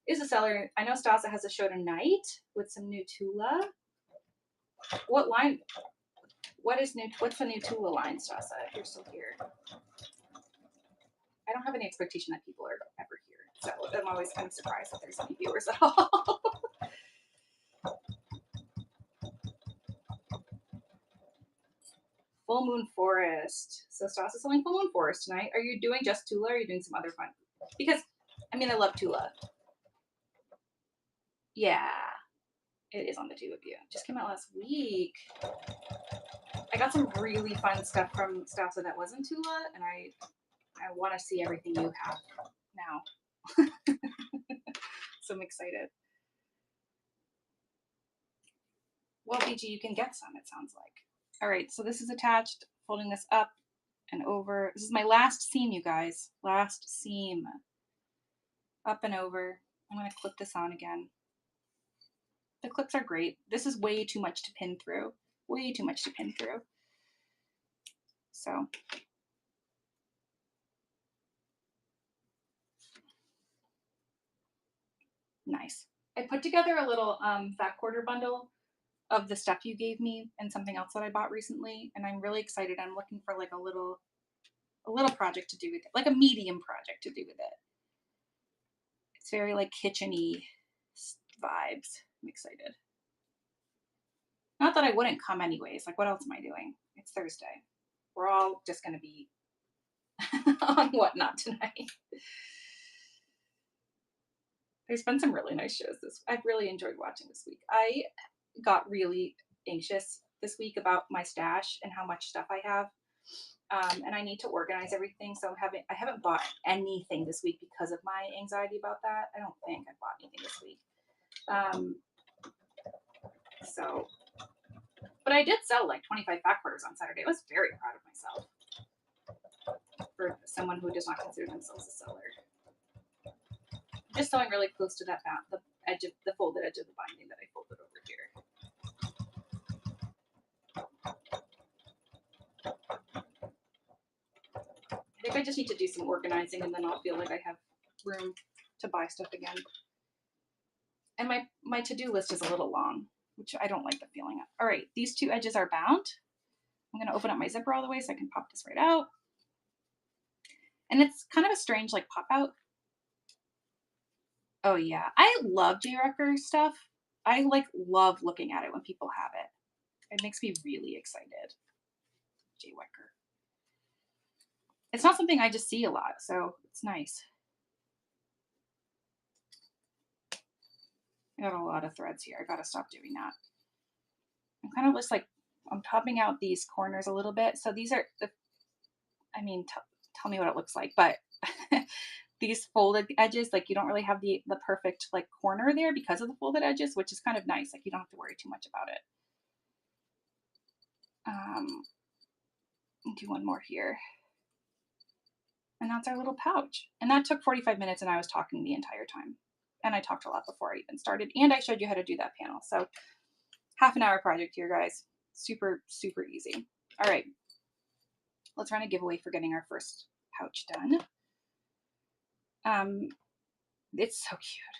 is a seller, I know Stasa has a show tonight with some new Tula. What line? What's the new Tula line, Stasa, if you're still here? I don't have any expectation that people are ever here. So I'm always kind of surprised that there's any viewers at all. Full Moon Forest. So Stas is selling Full Moon Forest tonight. Are you doing just Tula or are you doing some other fun? Because, I mean, I love Tula. Yeah, it is on the two of you. Just came out last week. I got some really fun stuff from Stasa that wasn't Tula, and I want to see everything you have now. So I'm excited. Well, BG, you can get some, it sounds like. All right, so this is attached, folding this up and over. This is my last seam, you guys. Last seam. Up and over. I'm going to clip this on again. The clips are great. This is way too much to pin through. Way too much to pin through. So. Nice. I put together a little fat quarter bundle of the stuff you gave me and something else that I bought recently, and I'm really excited. I'm looking for like a little project to do with it, like a medium project to do with it. It's very like kitchen-y vibes. I'm excited. Not that I wouldn't come anyways. Like, what else am I doing? It's Thursday. We're all just gonna be on Whatnot tonight. There's been some really nice shows I've really enjoyed watching this week. I got really anxious this week about my stash and how much stuff I have. And I need to organize everything. So I haven't bought anything this week because of my anxiety about that. I don't think I bought anything this week. But I did sell like 25 back quarters on Saturday. I was very proud of myself for someone who does not consider themselves a seller. Just sewing really close to that the edge of the folded edge of the binding that I folded over here. I think I just need to do some organizing and then I'll feel like I have room to buy stuff again. And my to-do list is a little long, which I don't like the feeling of. All right, these two edges are bound. I'm going to open up my zipper all the way so I can pop this right out. And it's kind of a strange like pop out. Oh yeah, I love J. Rucker stuff. I like love looking at it when people have it. It makes me really excited. J. Rucker. It's not something I just see a lot, so it's nice. I got a lot of threads here. I gotta stop doing that. I'm kind of just like, I'm popping out these corners a little bit. So these are the, I mean, tell me what it looks like, but these folded edges, like you don't really have the perfect like corner there because of the folded edges, which is kind of nice. Like you don't have to worry too much about it. Do one more here. And that's our little pouch. And that took 45 minutes and I was talking the entire time. And I talked a lot before I even started. And I showed you how to do that panel. So half an hour project here, guys. Super, super easy. All right. Let's run a giveaway for getting our first pouch done. It's so cute.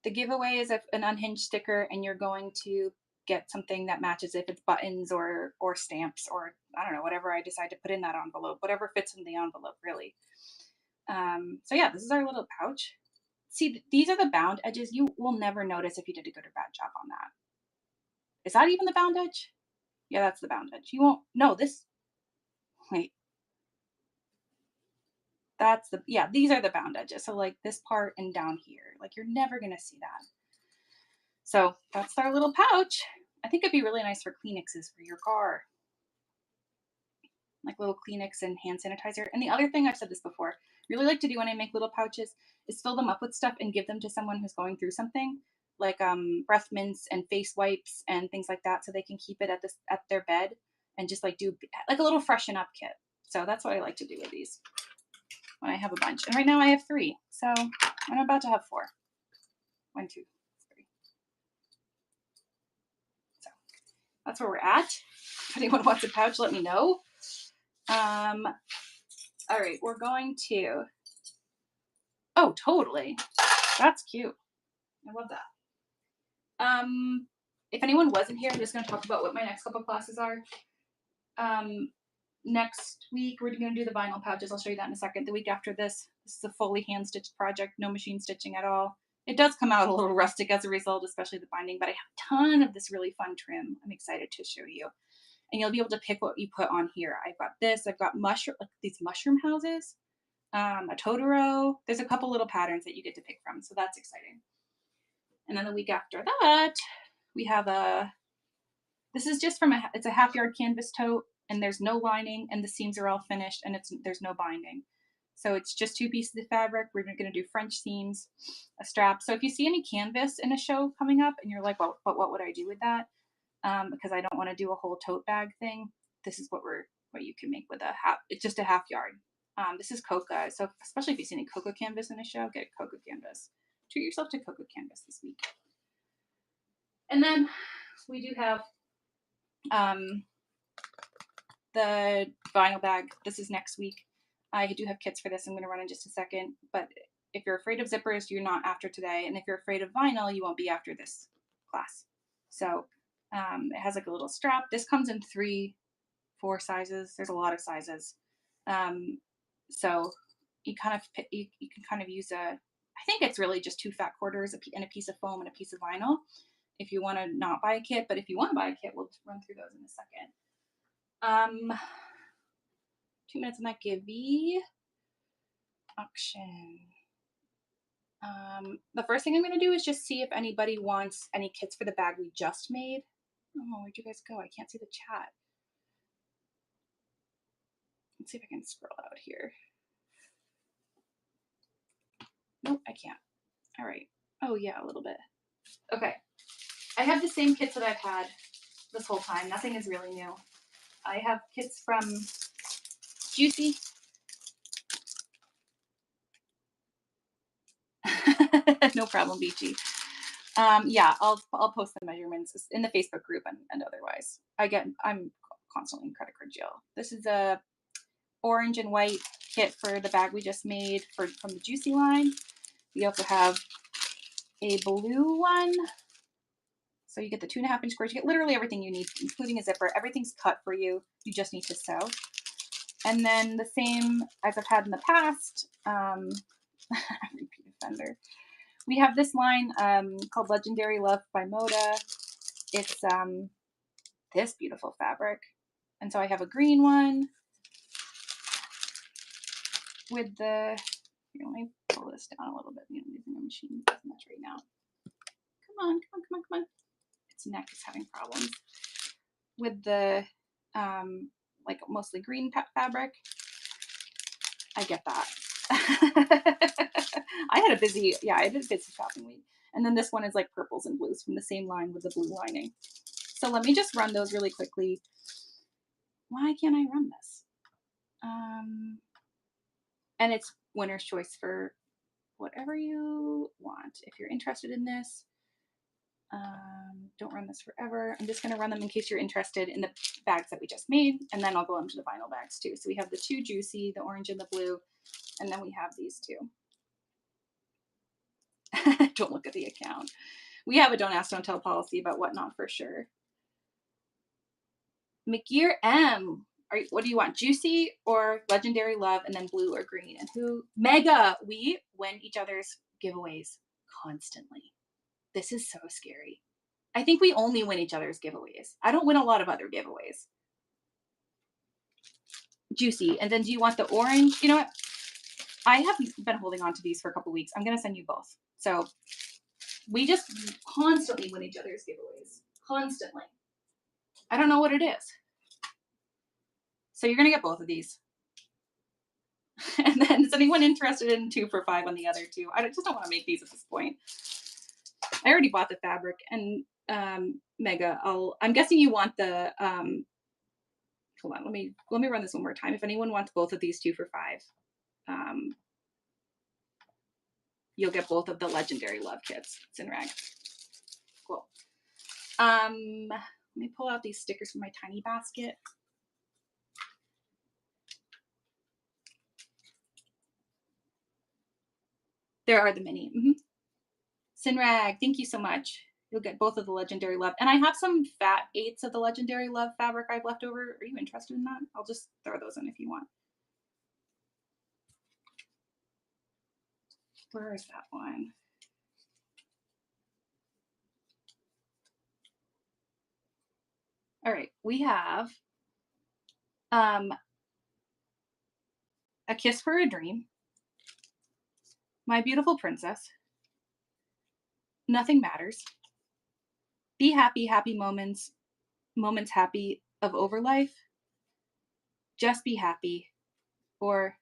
The giveaway is an unhinged sticker, and you're going to get something that matches if it's buttons or stamps or I don't know, whatever I decide to put in that envelope, whatever fits in the envelope, really. So yeah, this is our little pouch. See, these are the bound edges. You will never notice if you did a good or bad job on that. Is that even the bound edge? Yeah, that's the bound edge. You won't, no, this, wait. That's the, yeah, these are the bound edges. So like this part and down here, like you're never going to see that. So that's our little pouch. I think it'd be really nice for Kleenexes for your car. Like little Kleenex and hand sanitizer. And the other thing, I've said this before, really like to do when I make little pouches is fill them up with stuff and give them to someone who's going through something, like breath mints and face wipes and things like that, so they can keep it at their bed and just like do like a little freshen up kit. So that's what I like to do with these when I have a bunch. And right now I have 3, so I'm about to have 4. 1, 2, 3. So that's where we're at. If anyone wants a pouch, let me know. All right, we're going to, oh, totally. That's cute. I love that. If anyone wasn't here, I'm just going to talk about what my next couple classes are. Next week, we're going to do the vinyl pouches. I'll show you that in a second. The week after this is a fully hand-stitched project, no machine stitching at all. It does come out a little rustic as a result, especially the binding, but I have a ton of this really fun trim I'm excited to show you. And you'll be able to pick what you put on here. I've got this. I've got mushroom, like these mushroom houses, a Totoro. There's a couple little patterns that you get to pick from, so that's exciting. And then the week after that, we have this is just from it's a half yard canvas tote, and there's no lining, and the seams are all finished, and there's no binding. So it's just 2 pieces of fabric. We're going to do French seams, a strap. So if you see any canvas in a show coming up, and you're like, well, but what would I do with that? Because I don't want to do a whole tote bag thing. This is what you can make with it's just a half yard. This is Coca. So especially if you see any Coca canvas in a show, get Coca canvas. Treat yourself to Coca canvas this week. And then we do have the vinyl bag. This is next week. I do have kits for this. I'm going to run in just a second. But if you're afraid of zippers, you're not after today. And if you're afraid of vinyl, you won't be after this class. So it has like a little strap. This comes in 3, 4 sizes. There's a lot of sizes. So you kind of you can kind of use I think it's really just 2 fat quarters and a piece of foam and a piece of vinyl if you want to not buy a kit. But if you want to buy a kit, we'll run through those in a second. 2 minutes on that Gibby auction. The first thing I'm going to do is just see if anybody wants any kits for the bag we just made. Oh, where'd you guys go? I can't see the chat. Let's see if I can scroll out here. Nope, I can't. All right. Oh, yeah, a little bit. Okay. I have the same kits that I've had this whole time. Nothing is really new. I have kits from Juicy. No problem, Beachy. Yeah, I'll post the measurements in the Facebook group and otherwise. I'm constantly in credit card jail. This is a orange and white kit for the bag we just made from the Juicy line. We also have a blue one. So you get the 2.5-inch squares. You get literally everything you need, including a zipper. Everything's cut for you. You just need to sew. And then the same as I've had in the past, repeat offender. We have this line called Legendary Love by Moda. It's this beautiful fabric. And so I have a green one with the, here, let me pull this down a little bit. I'm using my machine as much right now. Come on, come on, come on, come on. Its neck is having problems. With the like mostly green fabric. I get that. I had a busy, yeah, I did a busy shopping week. And then this one is like purples and blues from the same line with the blue lining. So let me just run those really quickly. Why can't I run this? And it's winner's choice for whatever you want. If you're interested in this, don't run this forever. I'm just going to run them in case you're interested in the bags that we just made, and then I'll go into the vinyl bags too. So we have the 2 juicy, the orange and the blue, and then we have these 2. Don't look at the account. We have a don't ask, don't tell policy about whatnot for sure. McGear M. What do you want? Juicy or Legendary Love, and then blue or green? And who? Mega. We win each other's giveaways constantly. This is so scary. I think we only win each other's giveaways. I don't win a lot of other giveaways. Juicy. And then do you want the orange? You know what? I have been holding on to these for a couple weeks. I'm going to send you both. So we just constantly win each other's giveaways. Constantly. I don't know what it is. So you're going to get both of these. And then is anyone interested in 2 for $5 on the other 2? I just don't want to make these at this point. I already bought the fabric, and Mega, I'm guessing you want the hold on, let me run this one more time. If anyone wants both of these 2 for $5, you'll get both of the Legendary Love kits. It's in rag. Cool. Let me pull out these stickers from my tiny basket. There are the mini. Sinrag, thank you so much. You'll get both of the Legendary Love. And I have some fat 8s of the Legendary Love fabric I've left over. Are you interested in that? I'll just throw those in if you want. Where is that one? All right, we have A Kiss for a Dream, My Beautiful Princess, Nothing Matters, Be Happy, Happy Moments, Moments Happy of Overlife, Just Be Happy, or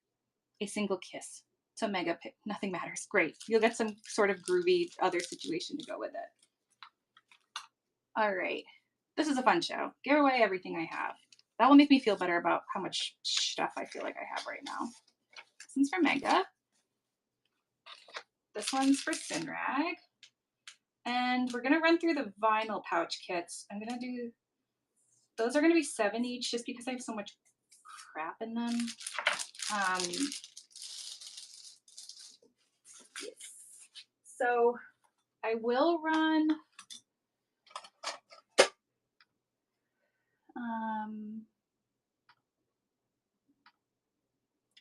A Single Kiss. So Mega pick, Nothing Matters. Great. You'll get some sort of groovy other situation to go with it. All right. This is a fun show. Give away everything I have. That will make me feel better about how much stuff I feel like I have right now. This one's for Mega. This one's for Sinrag. And we're going to run through the vinyl pouch kits. I'm going to do, those are going to be 7 each just because I have so much crap in them. Yes. So I will run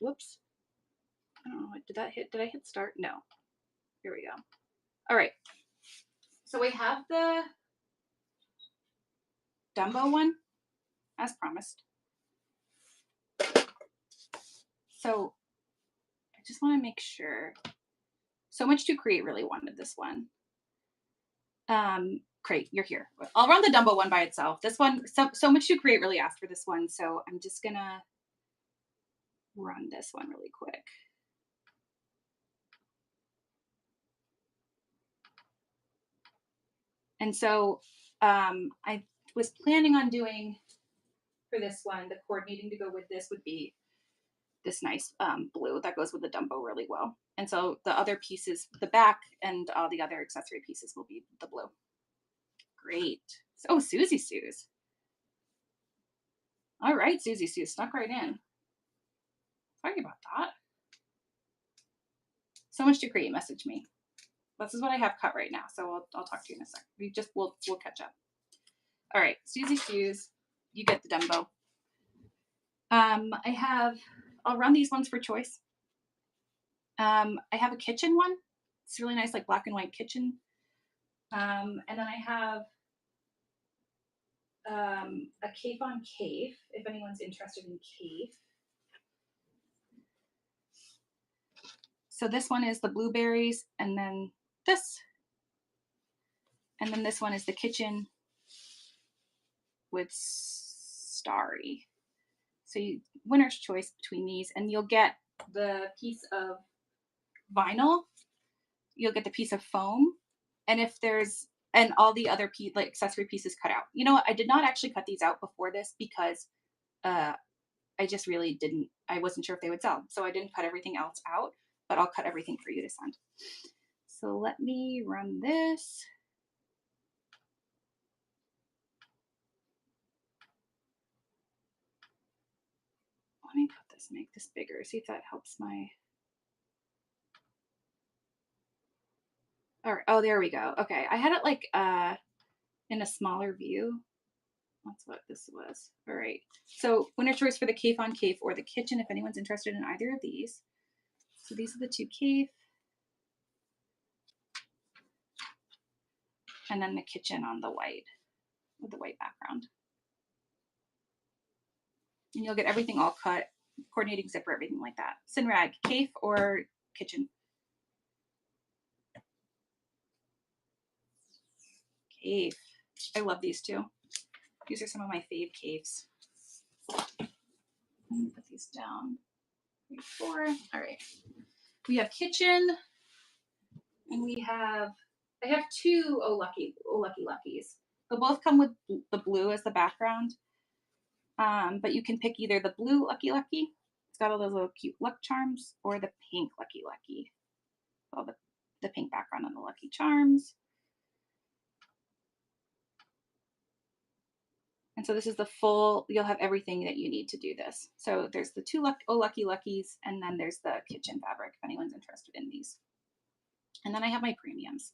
whoops. Oh, did I hit start? No. Here we go. All right. So we have the Dumbo one, as promised. So I just want to make sure. So Much to Create really wanted this one. Great, you're here. I'll run the Dumbo one by itself. This one, so Much to Create really asked for this one, so I'm just gonna run this one really quick. And so I was planning on doing for this one, the coordinating to go with this would be this nice blue that goes with the Dumbo really well. And so the other pieces, the back and all the other accessory pieces will be the blue. Great. Oh, Susie Sue's. All right, Susie Sue, snuck right in. Sorry about that. So Much to Create, message me. This is what I have cut right now. So I'll talk to you in a sec. We'll catch up. All right, Susie shoes. You get the Dumbo. I'll run these ones for choice. I have a kitchen one. It's really nice, like black and white kitchen. And then I have a cape on Cape, if anyone's interested in Cape. So this one is the blueberries, and then this. And then this one is the kitchen with starry. So winner's choice between these, and you'll get the piece of vinyl, you'll get the piece of foam, and if there's and all the other like accessory pieces cut out. You know what? I did not actually cut these out before this because I just really didn't. I wasn't sure if they would sell, so I didn't cut everything else out. But I'll cut everything for you to send. So let me run this. Let me put this, make this bigger, see if that helps my. All right. Oh, there we go. Okay. I had it like in a smaller view. That's what this was. All right. So winner choice for the Cape on Cape or the kitchen if anyone's interested in either of these. So these are the two Cape. And then the kitchen on the white with the white background. And you'll get everything all cut, coordinating zipper, everything like that. Sinrag, Cape or kitchen? Cape. I love these two. These are some of my fave caves. Let me put these down. 3, 4. All right. We have kitchen, and I have two Luckies. They'll both come with the blue as the background. But you can pick either the blue Lucky. It's got all those little cute luck charms, or the pink Lucky. All the pink background on the lucky charms. And so this is the full, you'll have everything that you need to do this. So there's the two Luckies, and then there's the kitchen fabric if anyone's interested in these. And then I have my premiums.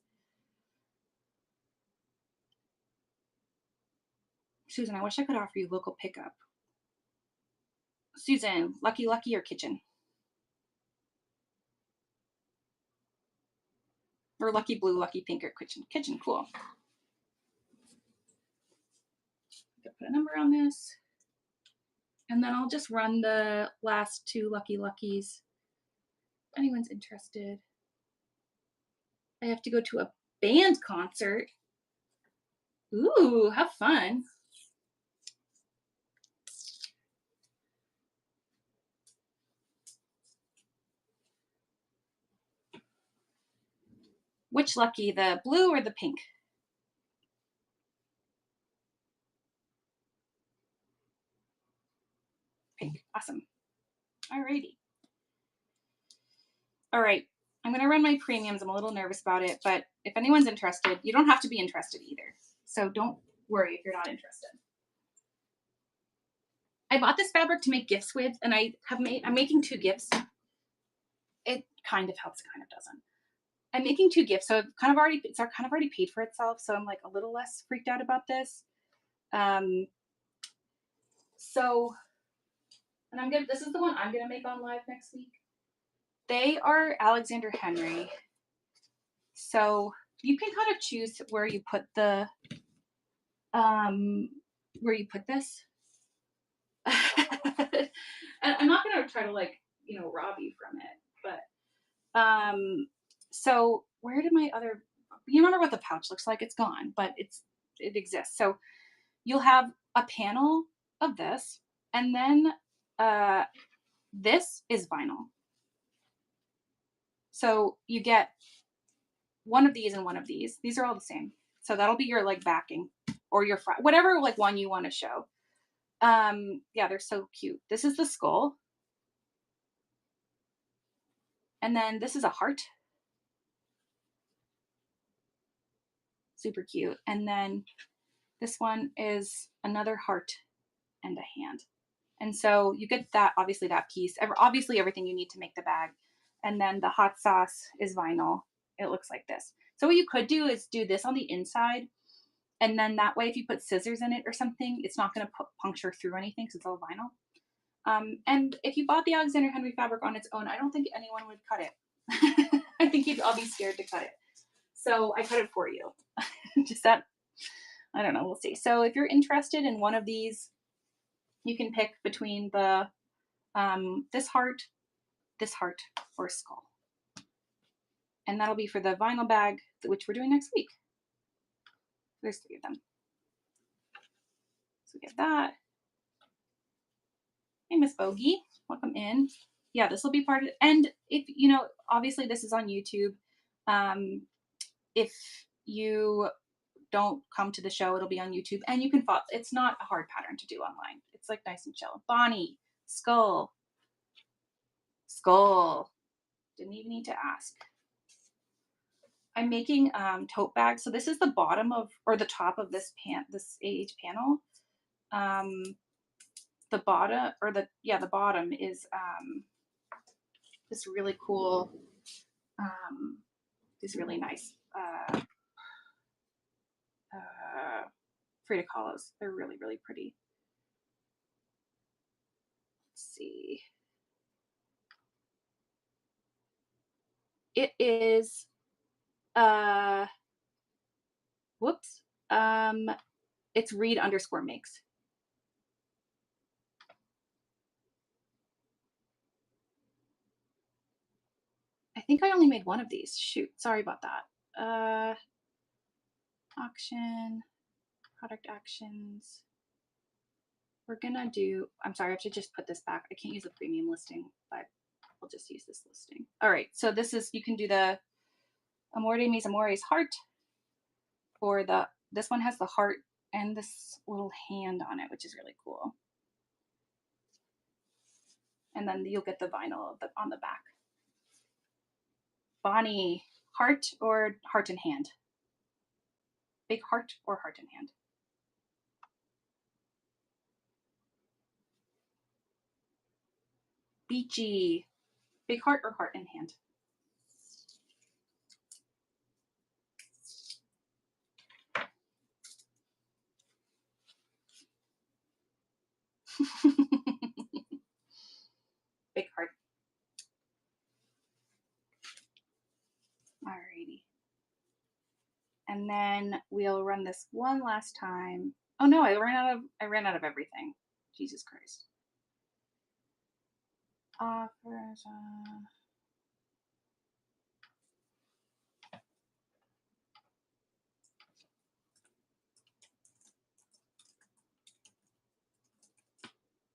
Susan, I wish I could offer you local pickup. Susan, Lucky or kitchen? Or Lucky Blue, Lucky Pink, or kitchen? Kitchen, cool. Put a number on this. And then I'll just run the last two Luckies. If anyone's interested. I have to go to a band concert. Ooh, have fun. Which Lucky, the blue or the pink? Pink, awesome. Alrighty. All right, I'm gonna run my premiums. I'm a little nervous about it, but if anyone's interested, you don't have to be interested either. So don't worry if you're not interested. I bought this fabric to make gifts with, and I'm making 2 gifts. It kind of helps, it kind of doesn't. I'm making 2 gifts, so it's kind of already paid for itself. So I'm like a little less freaked out about this. So, and this is the one I'm gonna make on live next week. They are Alexander Henry. So you can kind of choose where you put this. And I'm not gonna try to rob you from it, but so where did my other, you remember what the pouch looks like? It's gone, but it exists. So you'll have a panel of this, and then this is vinyl. So you get one of these and one of these. These are all the same. So that'll be your backing or your front, whatever one you want to show. Yeah, they're so cute. This is the skull. And then this is a heart. Super cute. And then this one is another heart and a hand. And so you get that, obviously that piece, obviously everything you need to make the bag. And then the hot sauce is vinyl. it looks like this. So what you could do is do this on the inside, and then that way, if you put scissors in it or something, it's not going to puncture through anything because it's all vinyl. And if you bought the Alexander Henry fabric on its own, I don't think anyone would cut it. I think you'd all be scared to cut it. So I cut it for you. Just that, I don't know, we'll see. So if you're interested in one of these, you can pick between the this heart, or skull. And that'll be for the vinyl bag, which we're doing next week. There's 3 of them. So we get that. Hey, Miss Bogey, welcome in. Yeah, this will be part of it. And if, you know, obviously this is on YouTube. If you don't come to the show, it'll be on YouTube. And you can follow. It's not a hard pattern to do online. It's like nice and chill. Bonnie, skull. Didn't even need to ask. I'm making tote bags. So this is the bottom of, or the top of this AH panel. The bottom, or the bottom is this really cool, these really nice Frida Kahlos. They're really, really pretty. Let's see. It is it's Reed_makes. I think I only made one of these. Shoot, sorry about that. Auction, product actions. We're gonna do, I'm sorry, I have to just put this back. I can't use a premium listing, but we'll just use this listing. All right, so this is, you can do the Amor de Mis Amores heart, or this one has the heart and this little hand on it, which is really cool. And then you'll get the vinyl on the back. Bonnie, heart or heart and hand? Big heart or heart and hand? Beachy, big heart or heart and hand? Big heart. Alrighty. And then we'll run this one last time. Oh no, I ran out of everything. Jesus Christ. Offers.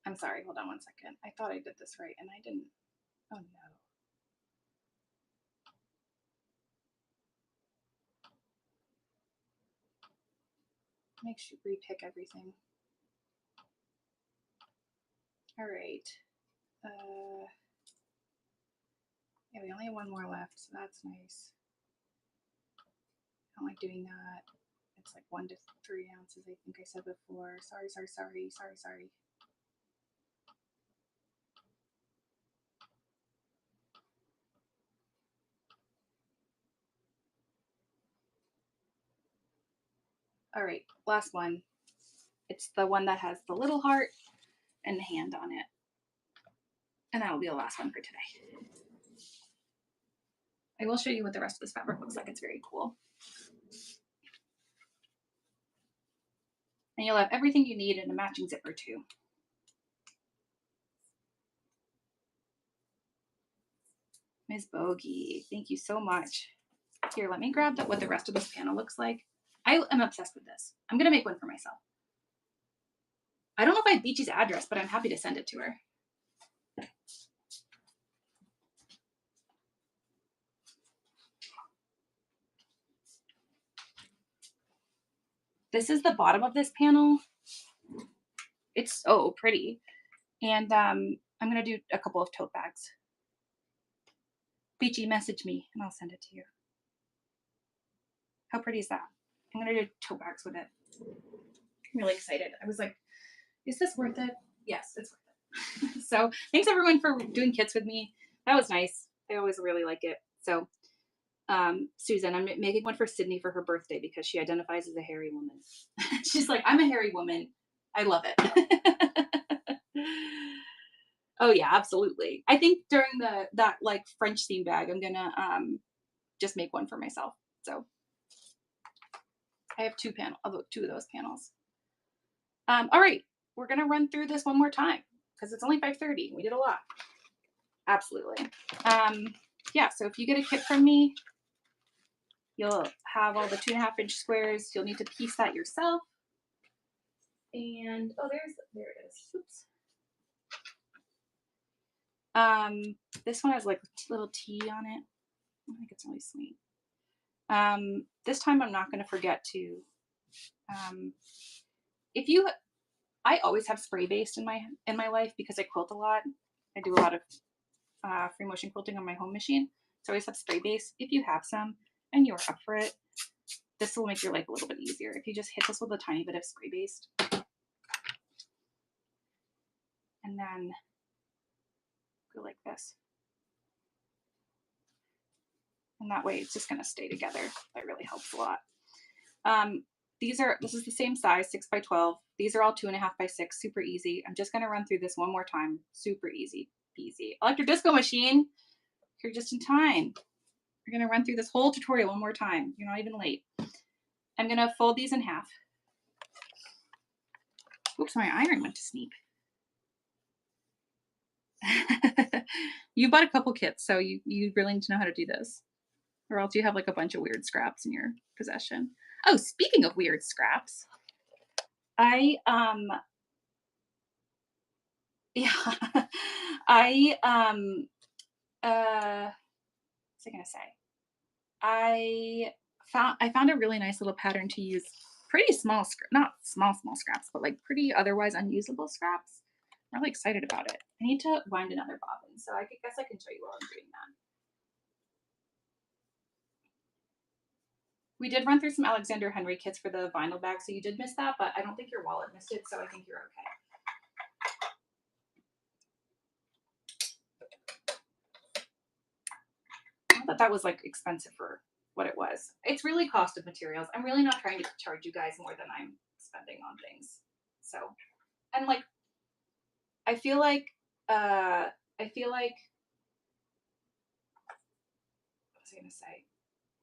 I'm sorry, hold on one second. I thought I did this right and I didn't. Oh no. Make sure we repick everything. All right. Yeah, we only have one more left, so that's nice. I don't like doing that. It's like 1 to 3 ounces, I think I said before. Sorry. All right, last one. It's the one that has the little heart and the hand on it. And that will be the last one for today. I will show you what the rest of this fabric looks like. It's very cool. And you'll have everything you need in a matching zipper too. Ms. Bogey, thank you so much. Here, let me grab what the rest of this panel looks like. I am obsessed with this. I'm gonna make one for myself. I don't know if I have Beachy's address, but I'm happy to send it to her. This is the bottom of this panel. It's so pretty. And I'm gonna do a couple of tote bags. Beachy, message me and I'll send it to you. How pretty is that? I'm gonna do tote bags with it. I'm really excited. I was like, is this worth it? Yes, it's worth it. So thanks everyone for doing kits with me. That was nice. I always really like it. So Susan, I'm making one for Sydney for her birthday because she identifies as a hairy woman. She's like, I'm a hairy woman. I love it. Oh yeah, absolutely. I think during that like French theme bag, I'm gonna just make one for myself. So I have two of those panels. All right, we're gonna run through this one more time because it's only 5:30. We did a lot. Absolutely. Yeah, so if you get a kit from me, you'll have all the 2.5-inch squares. You'll need to piece that yourself. And oh, there it is. Oops. This one has like a little T on it. I think it's really sweet. This time I'm not going to forget to, if you, I always have spray based in my life because I quilt a lot. I do a lot of free motion quilting on my home machine. So I always have spray base. If you have some and you're up for it, this will make your life a little bit easier. If you just hit this with a tiny bit of spray based. And then go like this. And that way it's just going to stay together. That really helps a lot. This is the same size, 6x12. These are all 2.5x6, super easy. I'm just going to run through this one more time. Super easy peasy. Electric disco machine, you're just in time. We're going to run through this whole tutorial one more time. You're not even late. I'm going to fold these in half. Oops, my iron went to sleep. You bought a couple kits, so you really need to know how to do this. Or else you have like a bunch of weird scraps in your possession. Oh, speaking of weird scraps, I yeah, I what's I gonna say? I found a really nice little pattern to use pretty small not small scraps, but like pretty otherwise unusable scraps. I'm really excited about it. I need to wind another bobbin, so I guess I can show you while I'm doing that. We did run through some Alexander Henry kits for the vinyl bag, so you did miss that, but I don't think your wallet missed it, so I think you're okay. Not that that was like expensive for what it was. It's really cost of materials. I'm really not trying to charge you guys more than I'm spending on things. So, and like, I feel like, what was I gonna say?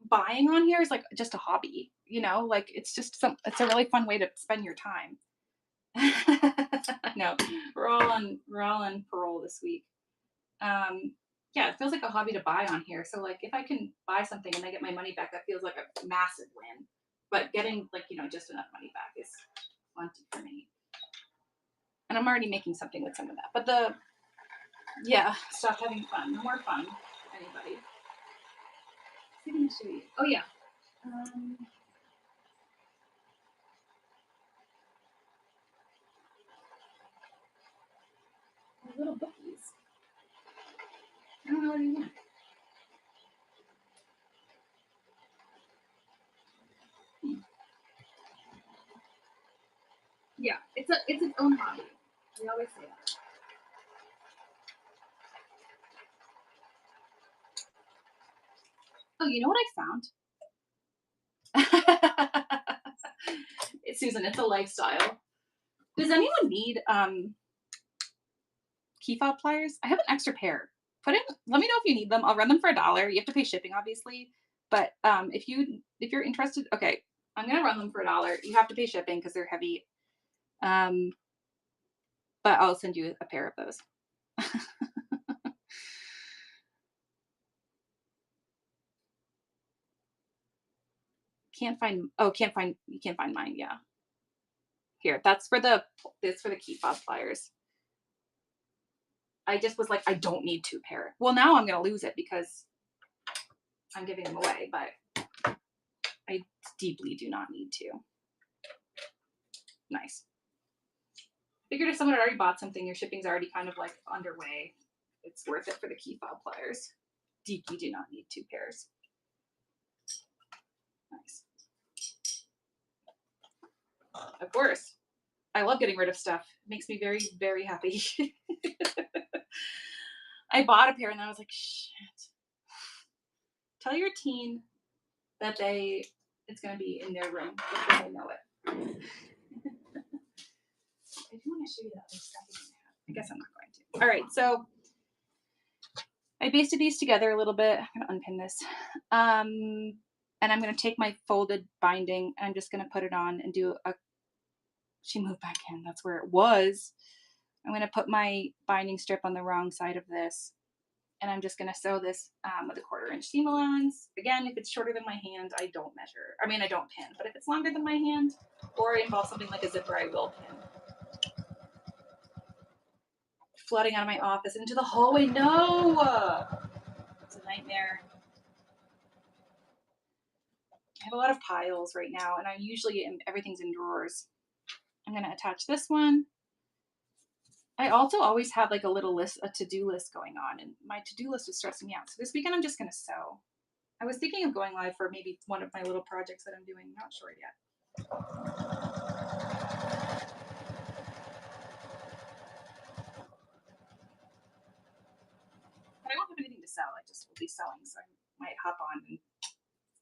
Buying on here is like just a hobby, you know, like it's a really fun way to spend your time. I know we're all on parole this week. Yeah, it feels like a hobby to buy on here. So like if I can buy something and I get my money back, that feels like a massive win. But getting like, just enough money back is plenty for me. And I'm already making something with some of that. But stop having fun. No more fun, anybody. I'm gonna show you. Oh yeah. Little bookies. I don't know what you want. Yeah, it's its own hobby. We always say that. Oh, you know what I found? Susan, it's a lifestyle. Does anyone need key fob pliers? I have an extra pair. Let me know if you need them. I'll run them for $1. You have to pay shipping, obviously. But if you're interested, okay, I'm gonna run them for $1. You have to pay shipping because they're heavy. But I'll send you a pair of those. You can't find mine. Yeah. Here, that's for the key fob pliers. I just was like, I don't need 2 pair. Well, now I'm gonna lose it because I'm giving them away, but I deeply do not need to. Nice. Figured if someone had already bought something, your shipping's already kind of like underway. It's worth it for the key fob pliers. Deeply do not need 2 pairs. Nice. Of course. I love getting rid of stuff. It makes me very, very happy. I bought a pair and then I was like, shit. Tell your teen that it's going to be in their room before they know it. I do want to show you that other stuff you can have. I guess I'm not going to. All right, so I basted these together a little bit. I'm going to unpin this. And I'm going to take my folded binding and I'm just going to put it on and do a, she moved back in. That's where it was. I'm going to put my binding strip on the wrong side of this. And I'm just going to sew this with a 1/4 inch seam allowance. Again, if it's shorter than my hand, I don't measure. I mean, I don't pin. But if it's longer than my hand or involves something like a zipper, I will pin. Flooding out of my office into the hallway. No! It's a nightmare. I have a lot of piles right now, and I usually everything's in drawers. I'm going to attach this one. I also always have like a little list, a to-do list going on, and my to-do list is stressing me out. So this weekend, I'm just going to sew. I was thinking of going live for maybe one of my little projects that I'm doing. Not sure yet. But I won't have anything to sell. I just will be selling, so I might hop on and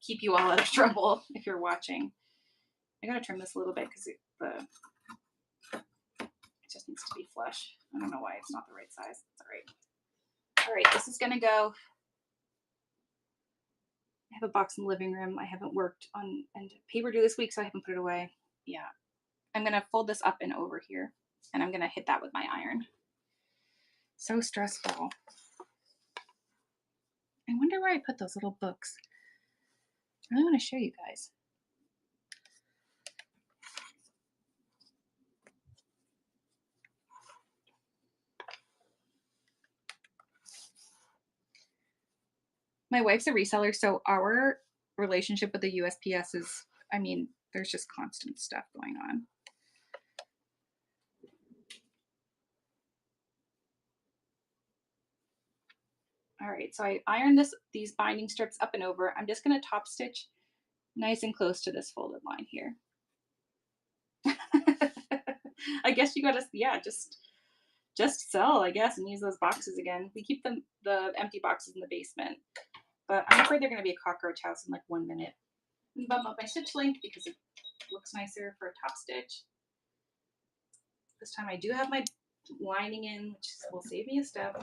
keep you all out of trouble if you're watching. I gotta trim this a little bit because it just needs to be flush. I don't know why it's not the right size. It's all right. All right, this is gonna go. I have a box in the living room. I haven't worked on and paper do this week, so I haven't put it away. Yeah, I'm gonna fold this up and over here, and I'm gonna hit that with my iron. So stressful. I wonder where I put those little books. I really want to show you guys. My wife's a reseller, so our relationship with the USPS is, I mean, there's just constant stuff going on. All right, so I ironed these binding strips up and over. I'm just going to top stitch nice and close to this folded line here. I guess you gotta, yeah, just sell, I guess, and use those boxes again. We keep the empty boxes in the basement, but I'm afraid they're going to be a cockroach house in like 1 minute. I'm bump up my stitch length because it looks nicer for a top stitch. This time I do have my lining in, which will save me a step.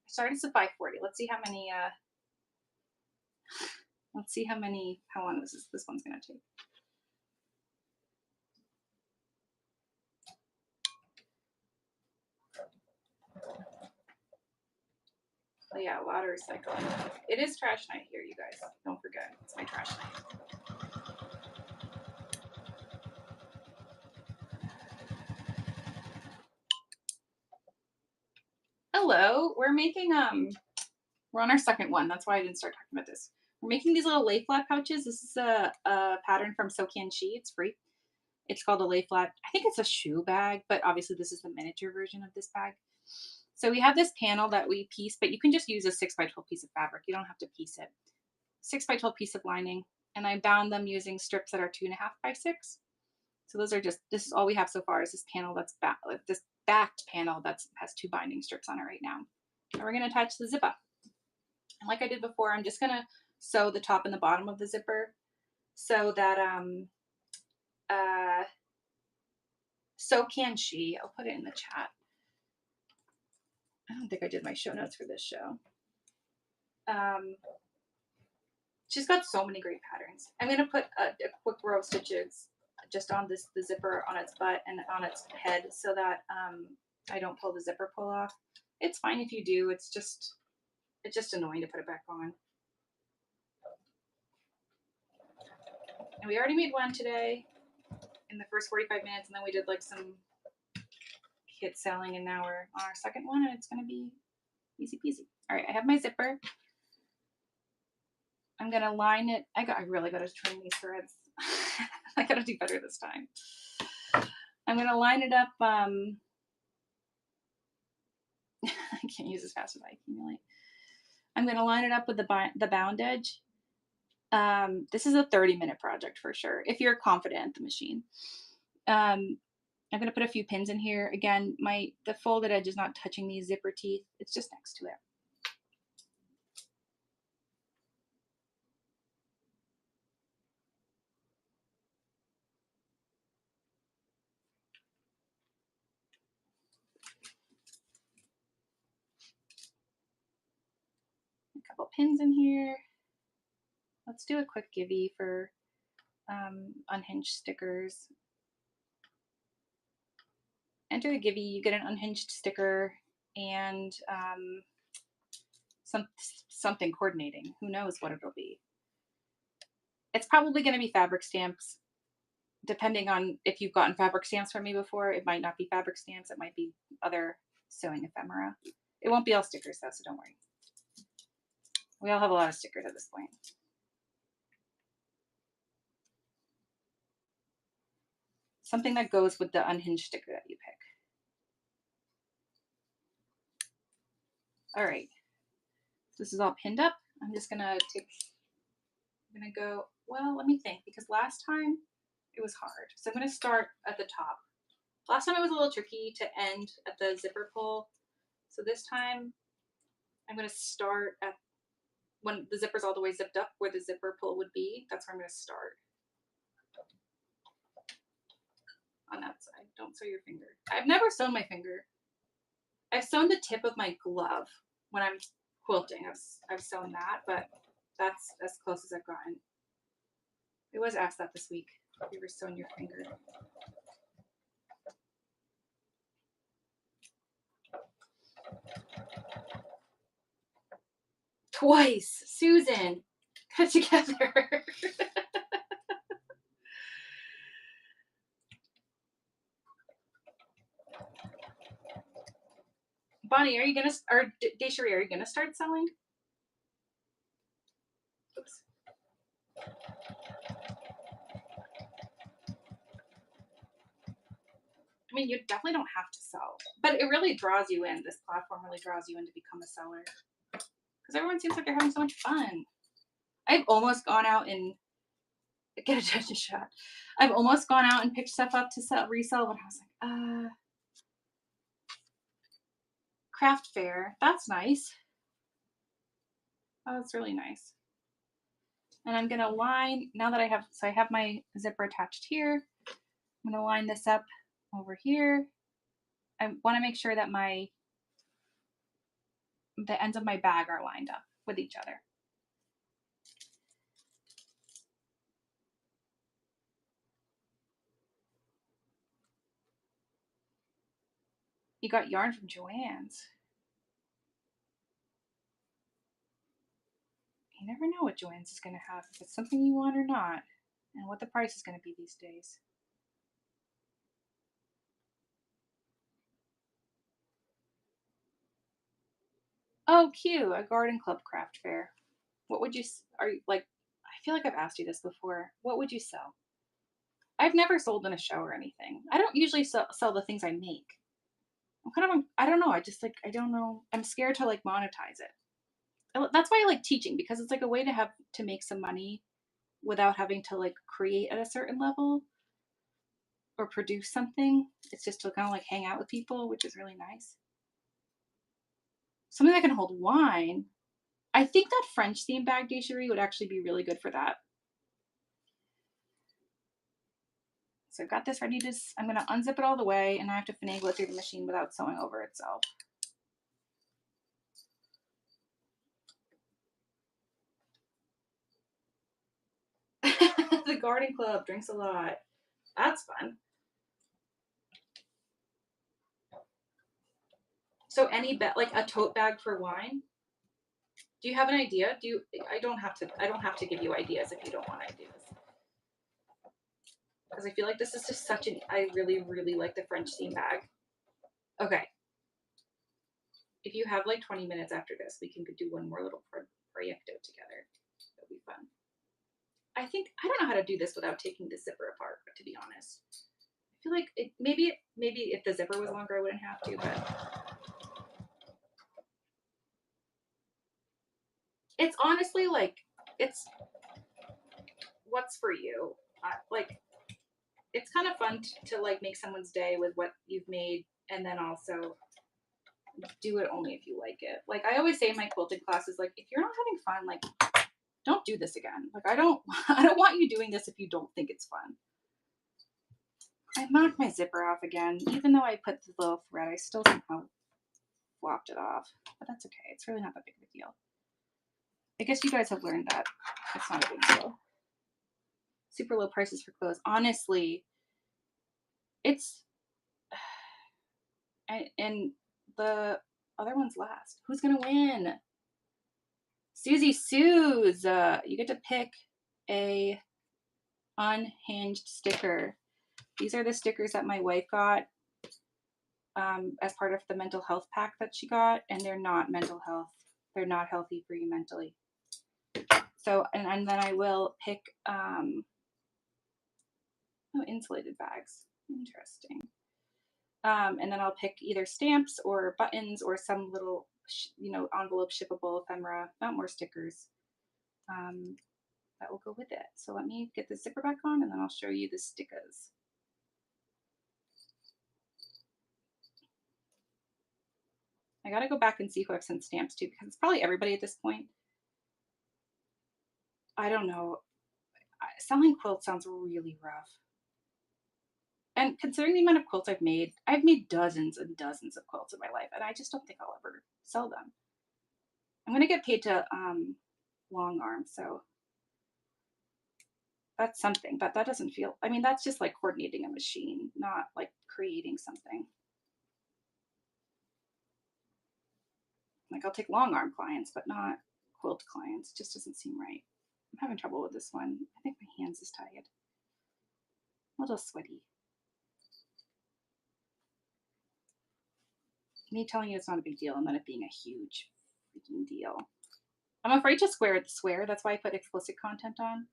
I started at 540. Let's see how many how long this one's gonna take. Oh yeah, a lot of recycling. It is trash night here, you guys. Don't forget, it's my trash night. Hello, we're making we're on our second one. That's why I didn't start talking about this. We're making these little lay flat pouches. This is a pattern from Sokan-Shi. It's free. It's called a lay flat. I think it's a shoe bag, but obviously this is the miniature version of this bag. So we have this panel that we piece, but you can just use a 6x12 piece of fabric. You don't have to piece it. 6x12 piece of lining, and I bound them using strips that are 2.5x6. So those are just, this is all we have so far is this panel that's this backed panel that has 2 binding strips on it right now. And we're going to attach the zipper. And like I did before, I'm just going to sew the top and the bottom of the zipper so that Sokan-Shi, I'll put it in the chat. I don't think I did my show notes for this show. She's got so many great patterns. I'm going to put a quick row of stitches just on the zipper on its butt and on its head so that I don't pull the zipper pull off. It's fine if you do. It's just annoying to put it back on. And we already made one today in the first 45 minutes, and then we did like some kit selling, and now we're on our second one, and it's going to be easy peasy. All right, I have my zipper. I'm going to line it. I really got to trim these threads. I got to do better this time. I'm going to line it up. I can't use as fast as I accumulate. I'm going to line it up with the bound edge. This is a 30-minute project for sure, if you're confident at the machine. I'm going to put a few pins in here. Again, the folded edge is not touching these zipper teeth. It's just next to it. A couple pins in here. Let's do a quick givey for unhinged stickers. Enter the givey, you get an unhinged sticker and something coordinating. Who knows what it'll be. It's probably going to be fabric stamps. Depending on if you've gotten fabric stamps from me before, it might not be fabric stamps. It might be other sewing ephemera. It won't be all stickers though, so don't worry. We all have a lot of stickers at this point. Something that goes with the unhinged sticker that you pick. All right, this is all pinned up. I'm gonna go, well, let me think, because last time it was hard. So I'm gonna start at the top. Last time it was a little tricky to end at the zipper pull. So this time I'm gonna start at when the zipper's all the way zipped up where the zipper pull would be. That's where I'm gonna start. On that side, don't sew your finger. I've never sewn my finger. I've sewn the tip of my glove when I'm quilting. I've sewn that, but that's as close as I've gotten. I was asked that this week. Have you ever sewn your finger? Twice, Susan. Get together. Bonnie, are you gonna, or Desiree, are you gonna start sewing? Oops. I mean, you definitely don't have to sew, but it really draws you in. This platform really draws you in to become a sewer because everyone seems like they're having so much fun. I've almost gone out and get a judge's shot. I've almost gone out and picked stuff up to resell, but I was like, craft fair. That's nice. Oh, that's really nice. And I'm gonna line, now that I have my zipper attached here, I'm gonna line this up over here. I wanna make sure that the ends of my bag are lined up with each other. You got yarn from Joann's. You never know what Joann's is gonna have, if it's something you want or not, and what the price is gonna be these days. Oh, cute, a garden club craft fair. What would you, are you like, I feel like I've asked you this before. What would you sell? I've never sold in a show or anything. I don't usually sell the things I make. I'm kind of, I don't know. I just like, I don't know. I'm scared to like monetize it. That's why I like teaching, because it's like a way to make some money without having to like create at a certain level or produce something. It's just to kind of like hang out with people, which is really nice. Something that can hold wine. I think that French theme bag, Desiree, would actually be really good for that. So I've got this ready to, I'm going to unzip it all the way, and I have to finagle it through the machine without sewing over itself. The garden club drinks a lot. That's fun. So any like a tote bag for wine? Do you have an idea? I don't have to give you ideas if you don't want ideas. Because I feel like this is just I really, really like the French theme bag. Okay. If you have like 20 minutes after this, we can do one more little proyecto together. That'll be fun. I don't know how to do this without taking the zipper apart, to be honest. I feel like maybe if the zipper was longer, I wouldn't have to, but it's honestly like, it's what's for you. Like, it's kind of fun to like make someone's day with what you've made, and then also do it only if you like it. Like I always say in my quilting classes, like if you're not having fun, like don't do this again. Like I don't I don't want you doing this if you don't think it's fun. I knocked my zipper off again. Even though I put the little thread, I still somehow flopped it off. But that's okay. It's really not that big of a deal. I guess you guys have learned that it's not a big deal. Super low prices for clothes. Honestly, it's and the other one's last. Who's gonna win? Susie Sue's. You get to pick a unhinged sticker. These are the stickers that my wife got as part of the mental health pack that she got, and they're not mental health. They're not healthy for you mentally. So, and then I will pick insulated bags. Interesting. And then I'll pick either stamps or buttons or some little, envelope shippable ephemera, not more stickers. That will go with it. So let me get the zipper back on and then I'll show you the stickers. I gotta go back and see who I've sent stamps to because it's probably everybody at this point. I don't know. Selling quilts sounds really rough. And considering the amount of quilts I've made dozens and dozens of quilts in my life, and I just don't think I'll ever sell them. I'm gonna get paid to long arm, so that's something, but that doesn't feel, I mean, that's just like coordinating a machine, not like creating something. Like I'll take long arm clients, but not quilt clients. It just doesn't seem right. I'm having trouble with this one. I think my hands is tired. A little sweaty. Me telling you it's not a big deal and then it being a huge freaking deal. I'm afraid to swear. That's why I put explicit content on.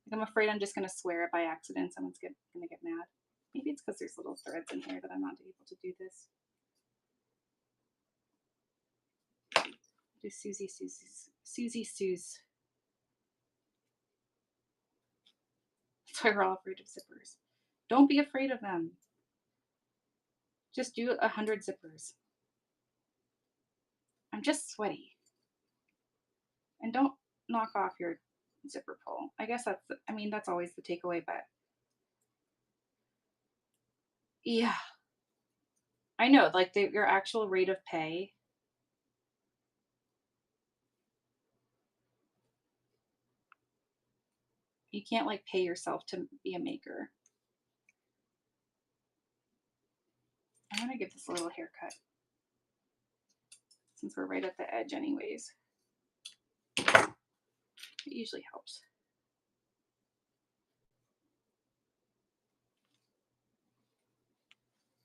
Like I'm afraid I'm just gonna swear it by accident. Someone's gonna get mad. Maybe it's because there's little threads in here that I'm not able to do this. Do Susie Sue's. That's why we're all afraid of zippers. Don't be afraid of them. Just do 100 zippers. I'm just sweaty. And don't knock off your zipper pull. I guess that's always the takeaway, but yeah. I know, like your actual rate of pay. You can't like pay yourself to be a maker. I'm gonna give this a little haircut since we're right at the edge anyways. It usually helps.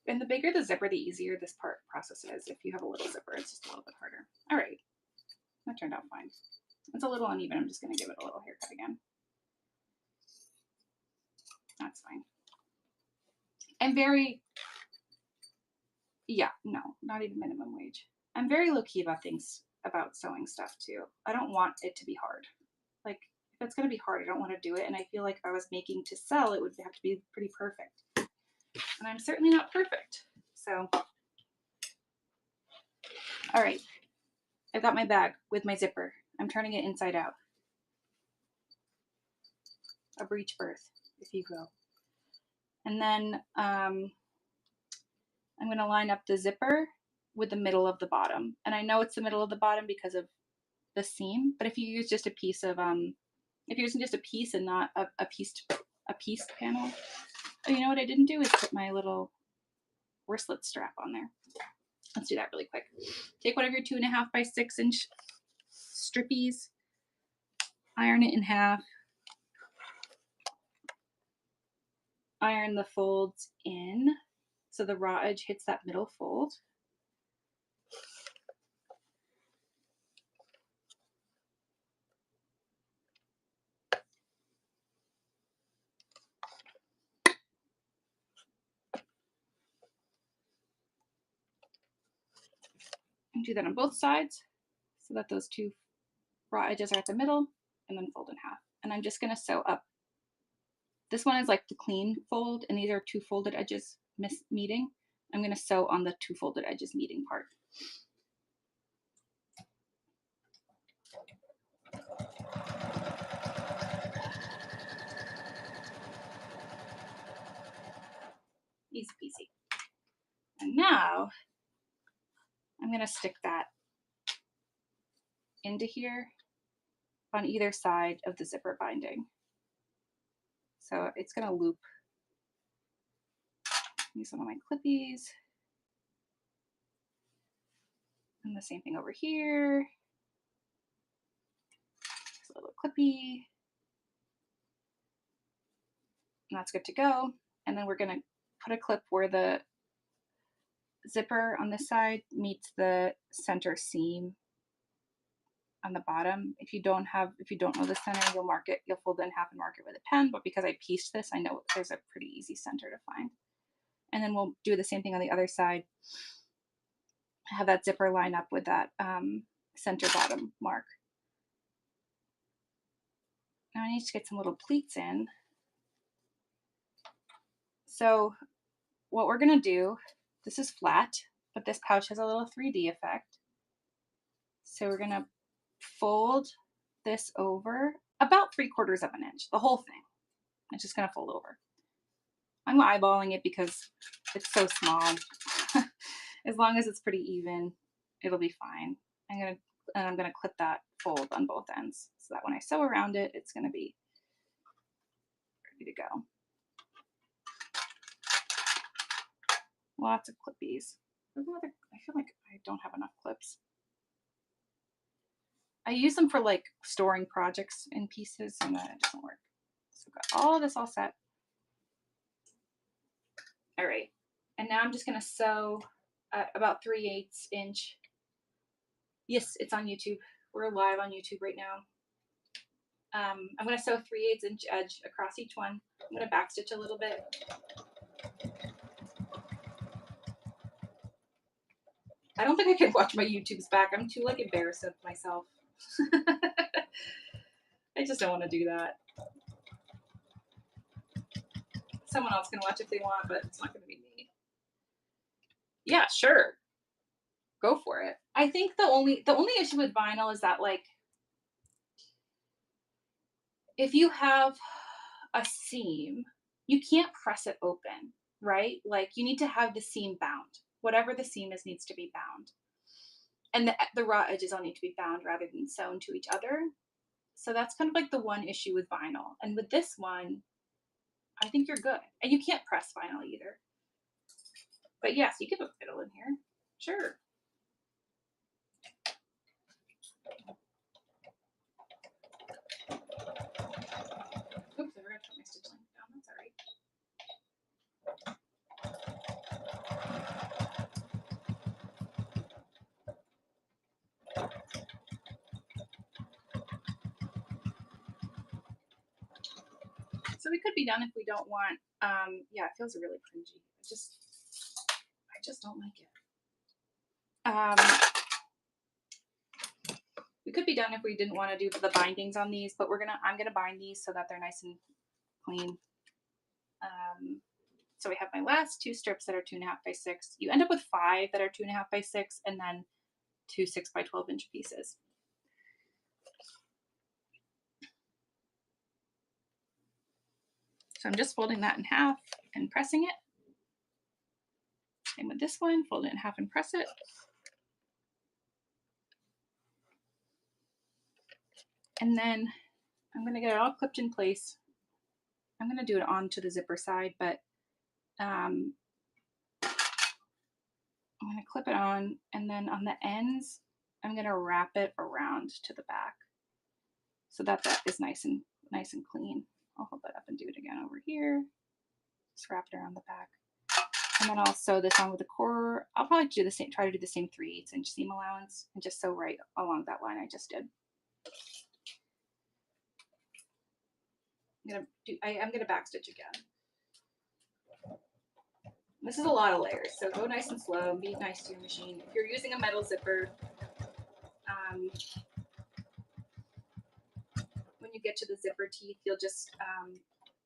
And the bigger the zipper, the easier this process is. If you have a little zipper, it's just a little bit harder. All right, that turned out fine. It's a little uneven. I'm just gonna give it a little haircut again. That's fine. I'm very, yeah, no, not even minimum wage. I'm very low key about things, about sewing stuff too. I don't want it to be hard. Like if it's gonna be hard, I don't want to do it. And I feel like if I was making to sell, it would have to be pretty perfect. And I'm certainly not perfect. So, all right, I've got my bag with my zipper. I'm turning it inside out. A breech birth, if you will. And then I'm going to line up the zipper with the middle of the bottom. And I know it's the middle of the bottom because of the seam, but if you use just a piece of, if you're using just a piece and not a pieced panel, oh, you know what I didn't do is put my little wristlet strap on there. Let's do that really quick. Take one of your 2.5 by 6 inch strippies, iron it in half, iron the folds in so the raw edge hits that middle fold. And do that on both sides so that those two raw edges are at the middle, and then fold in half. And I'm just going to sew up This one is like the clean fold, and these are two folded edges meeting. I'm going to sew on the two folded edges meeting part. Easy peasy. And now I'm going to stick that into here on either side of the zipper binding. So it's going to loop. Use one of my clippies. And the same thing over here. Just a little clippy. And that's good to go. And then we're going to put a clip where the zipper on this side meets the center seam on the bottom. If you don't know the center, you'll fold it in half and mark it with a pen, but because I pieced this, I know there's a pretty easy center to find. And then we'll do the same thing on the other side. Have that zipper line up with that center bottom mark. Now I need to get some little pleats in. So what we're gonna do, this is flat, but this pouch has a little 3D effect. So we're gonna fold this over about 3/4 of an inch, the whole thing. It's just gonna fold over. I'm eyeballing it because it's so small. As long as it's pretty even, it'll be fine. I'm gonna clip that fold on both ends so that when I sew around it, it's gonna be ready to go. Lots of clippies. I feel like I don't have enough clips. I use them for like storing projects in pieces, and then it doesn't work. So I've got all this all set. All right, and now I'm just gonna sew about 3/8 inch. Yes, it's on YouTube. We're live on YouTube right now. I'm gonna sew 3/8 inch edge across each one. I'm gonna backstitch a little bit. I don't think I can watch my YouTubes back. I'm too like embarrassed of myself. I just don't want to do that. Someone else can watch if they want, but it's not going to be me. Yeah, sure. Go for it. I think the only issue with vinyl is that like if you have a seam, you can't press it open, right? Like you need to have the seam bound. Whatever the seam is needs to be bound. And the raw edges all need to be bound rather than sewn to each other. So that's kind of like the one issue with vinyl. And with this one, I think you're good. And you can't press vinyl either. But yes, you can put fiddle in here. Sure. Oops, I forgot to put my stitch length down. That's all right. So we could be done if we don't want, yeah, it feels really cringy. I just don't like it. We could be done if we didn't want to do the bindings on these, but I'm gonna bind these so that they're nice and clean. So we have my last 2 strips that are 2.5 by 6. You end up with 5 that are 2.5 by 6, and then 2 6 by 12 inch pieces. So I'm just folding that in half and pressing it. Same with this one, fold it in half and press it. And then I'm going to get it all clipped in place. I'm going to do it onto the zipper side, but I'm going to clip it on, and then on the ends, I'm going to wrap it around to the back so that is nice and clean. I'll hold that up and do it again over here. Just wrap it around the back. And then I'll sew this on with the core. I'll probably do the same, try to do the same 3/8 inch seam allowance and just sew right along that line I just did. I'm gonna backstitch again. This is a lot of layers, so go nice and slow, be nice to your machine. If you're using a metal zipper, when you get to the zipper teeth, you'll just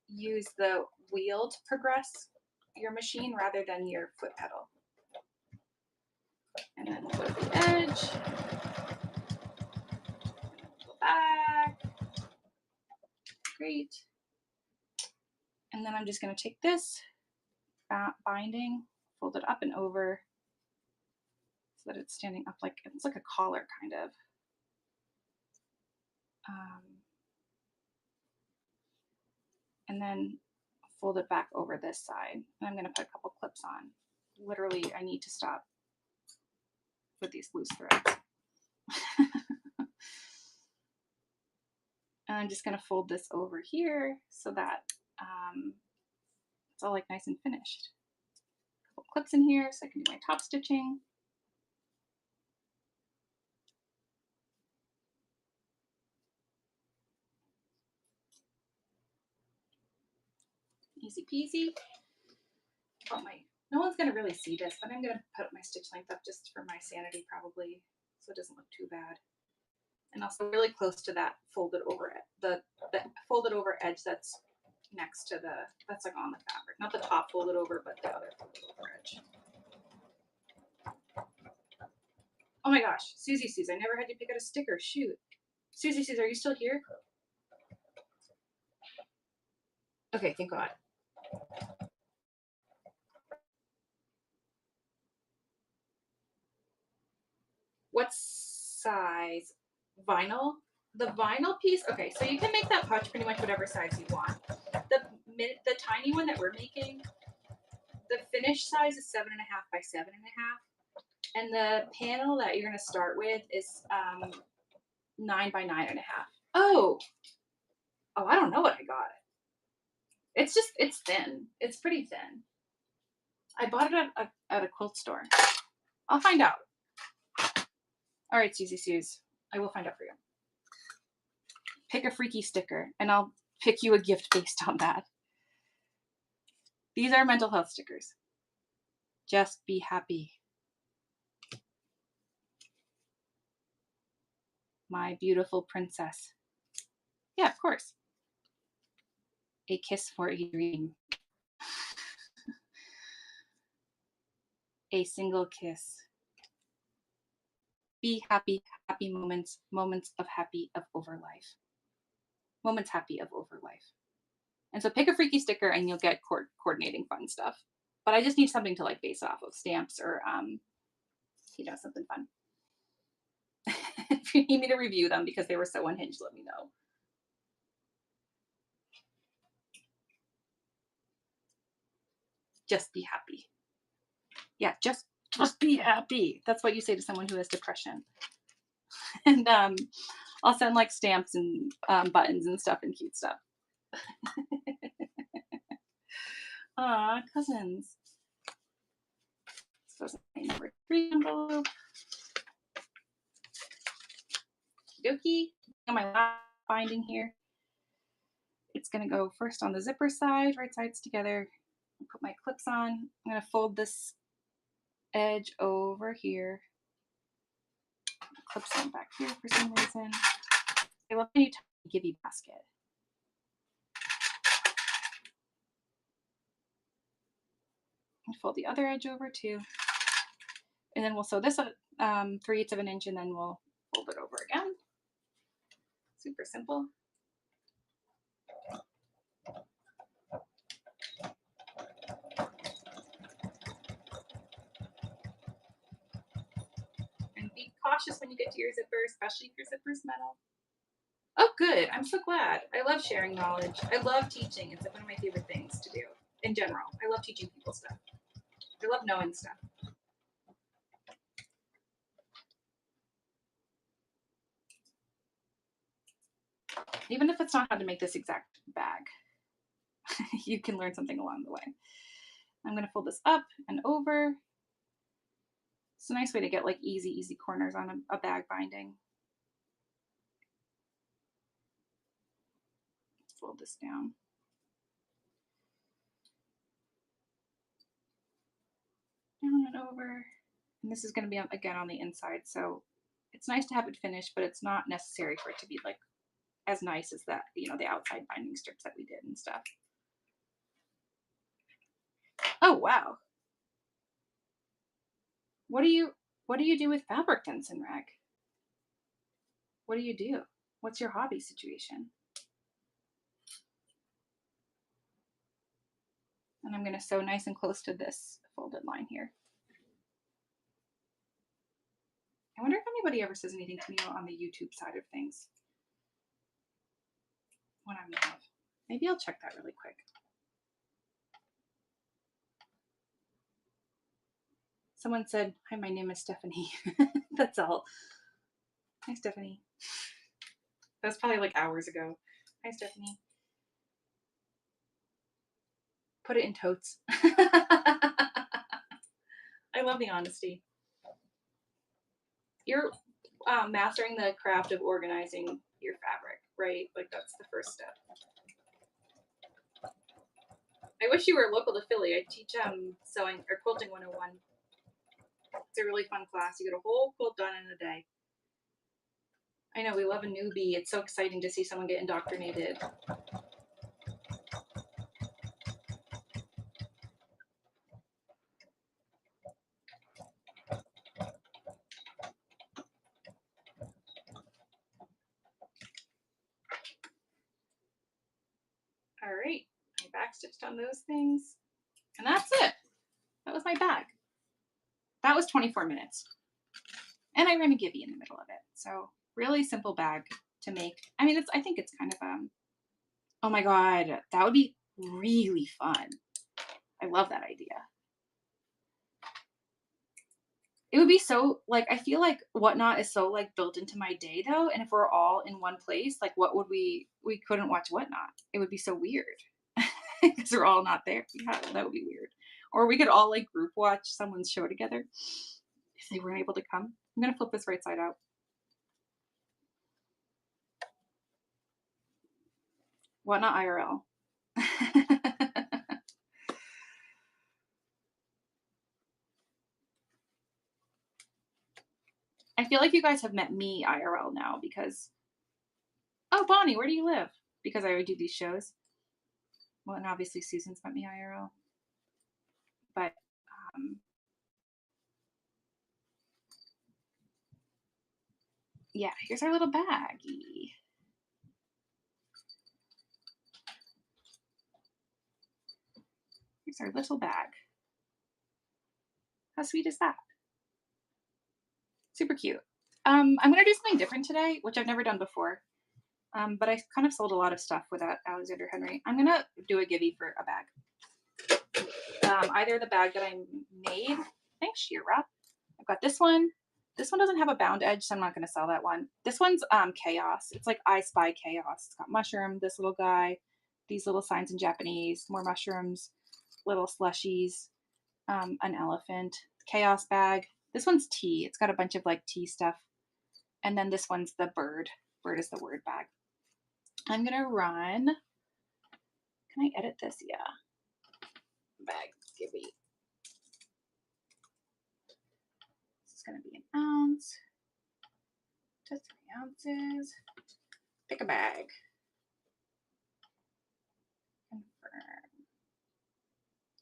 use the wheel to progress your machine rather than your foot pedal. And then go to the edge, go back. Great. And then I'm just going to take this binding, fold it up and over so that it's standing up like it's like a collar kind of. And then fold it back over this side. And I'm going to put a couple clips on. Literally, I need to stop with these loose threads. And I'm just going to fold this over here so that it's all like nice and finished. A couple clips in here so I can do my top stitching. Easy peasy. Oh my, no one's going to really see this, but I'm going to put my stitch length up just for my sanity probably so it doesn't look too bad. And also really close to that folded over the folded over edge that's next to that's like on the fabric, not the top folded over, but the other folded over edge. Oh my gosh, Susie, I never had you pick out a sticker. Shoot, Susie, are you still here? Okay, thank God. What size vinyl? The vinyl piece, okay, so you can make that pouch pretty much whatever size you want. The tiny one that we're making, the finished size is 7.5 by 7.5, and the panel that you're gonna start with is 9 by 9.5. Oh, I don't know what I got. It's thin. It's pretty thin. I bought it at a quilt store. I'll find out. All right, Susie, I will find out for you. Pick a freaky sticker, and I'll pick you a gift based on that. These are mental health stickers. Just be happy. My beautiful princess. Yeah, of course. A kiss for a dream. A single kiss. Be happy, happy moments, moments of happy of over life. Moments happy of over life. And so pick a freaky sticker and you'll get coordinating fun stuff. But I just need something to like base off of, stamps or, something fun. If you need me to review them because they were so unhinged, let me know. Just be happy. Yeah, just be happy. That's what you say to someone who has depression. And I'll send like stamps and buttons and stuff and cute stuff. Aw, cousins. So number 3 envelope. Dokie. On my last binding here. It's gonna go first on the zipper side, right sides together. Put my clips on. I'm gonna fold this edge over here. Clips on back here for some reason. I love my new Gibby basket. And fold the other edge over too. And then we'll sew this 3/8 of an inch and then we'll fold it over again. Super simple. And be cautious when you get to your zipper, especially if your zipper's metal. Oh, good. I'm so glad. I love sharing knowledge. I love teaching. It's one of my favorite things to do in general. I love teaching people stuff. I love knowing stuff. Even if it's not how to make this exact bag, you can learn something along the way. I'm going to fold this up and over. It's a nice way to get like easy corners on a bag binding. Fold this down. Down and over. And this is going to be again on the inside, so it's nice to have it finished, but it's not necessary for it to be like as nice as that, the outside binding strips that we did and stuff. Oh, wow. What do you do with fabric then, Sinrag? What do you do? What's your hobby situation? And I'm gonna sew nice and close to this folded line here. I wonder if anybody ever says anything to me on the YouTube side of things when I'm live. Maybe I'll check that really quick. Someone said, "Hi, my name is Stephanie." That's all. Hi, Stephanie. That was probably like hours ago. Hi, Stephanie. Put it in totes. I love the honesty. You're mastering the craft of organizing your fabric, right? Like that's the first step. I wish you were local to Philly. I teach sewing or quilting 101. It's a really fun class. You get a whole quilt done in a day. I know we love a newbie. It's so exciting to see someone get indoctrinated. All right, I backstitched on those things, and that's it. That was my bag. That was 24 minutes, and I ran a gibby in the middle of it. So really simple bag to make. I mean, I think it's kind of oh my god, that would be really fun. I love that idea. It would be so like I feel like Whatnot is so like built into my day though, and if we're all in one place, like what would we couldn't watch Whatnot. It would be so weird because we're all not there. Yeah, that would be weird. Or we could all like group watch someone's show together if they weren't able to come. I'm gonna flip this right side out. Whatnot IRL. I feel like you guys have met me IRL now because, oh, Bonnie, where do you live? Because I would do these shows. Well, and obviously Susan's met me IRL. But yeah, here's our little baggie. Here's our little bag. How sweet is that? Super cute. I'm gonna do something different today, which I've never done before. But I kind of sold a lot of stuff without Alexander Henry. I'm gonna do a givey for a bag. Either the bag that I made. Thanks, Shira. I've got this one. This one doesn't have a bound edge, so I'm not gonna sell that one. This one's chaos. It's like I Spy Chaos. It's got mushroom, this little guy, these little signs in Japanese, more mushrooms, little slushies, an elephant, chaos bag. This one's tea. It's got a bunch of like tea stuff. And then this one's the bird. Bird is the word bag. I'm gonna run. Can I edit this? Yeah. Bag gibby. This is gonna be an ounce to 3 ounces. Pick a bag. Confirm.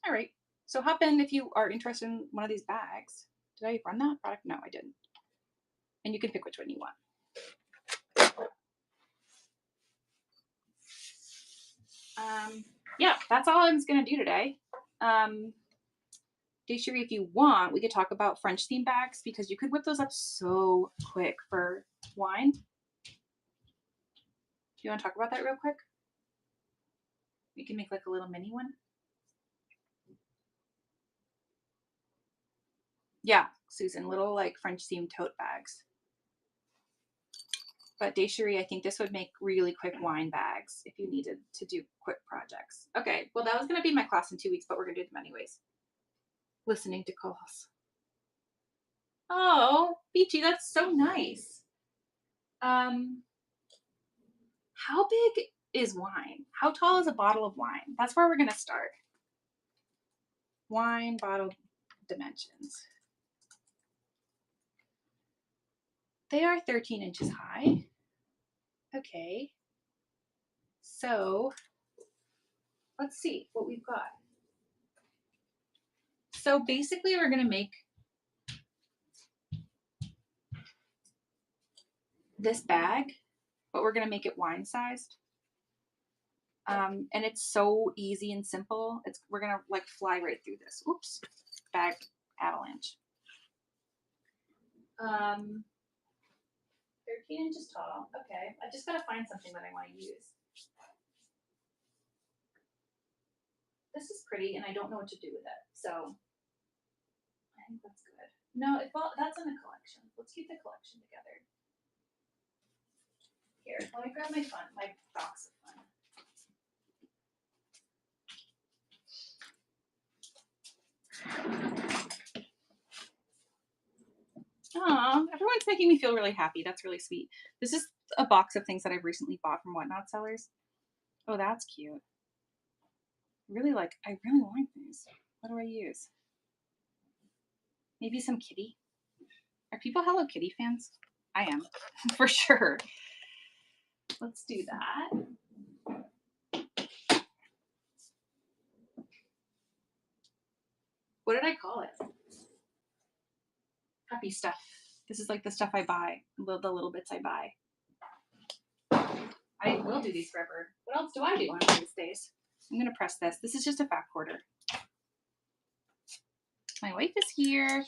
All right. So hop in if you are interested in one of these bags. Did I run that product? No, I didn't. And you can pick which one you want. Yeah, that's all I was gonna do today. Desherie, if you want, we could talk about French theme bags because you could whip those up so quick for wine. Do you want to talk about that real quick? We can make like a little mini one. Yeah, Susan, little like French themed tote bags. But Desherie, I think this would make really quick wine bags if you needed to do quick projects. Okay, well that was gonna be my class in 2 weeks, but we're gonna do them anyways. Listening to calls. Oh, Beachy, that's so nice. How big is wine? How tall is a bottle of wine? That's where we're gonna start. Wine bottle dimensions. They are 13 inches high. Okay. So let's see what we've got. So basically we're going to make this bag, but we're going to make it wine sized. And it's so easy and simple. We're going to like fly right through this. Oops, bag avalanche. 13 inches tall. Okay, I just got to find something that I want to use. This is pretty and I don't know what to do with it. So I think that's good. No, well, that's in the collection. Let's keep the collection together. Here, let me grab my box of fun. Aw, everyone's making me feel really happy. That's really sweet. This is a box of things that I've recently bought from Whatnot Sellers. Oh, that's cute. I really like these. What do I use? Maybe some kitty. Are people Hello Kitty fans? I am, for sure. Let's do that. What did I call it? Happy stuff. This is like the stuff I buy, the little bits I buy. I will do these forever. What else do I do on these days? I'm going to press this. This is just a fat quarter. My wife is here.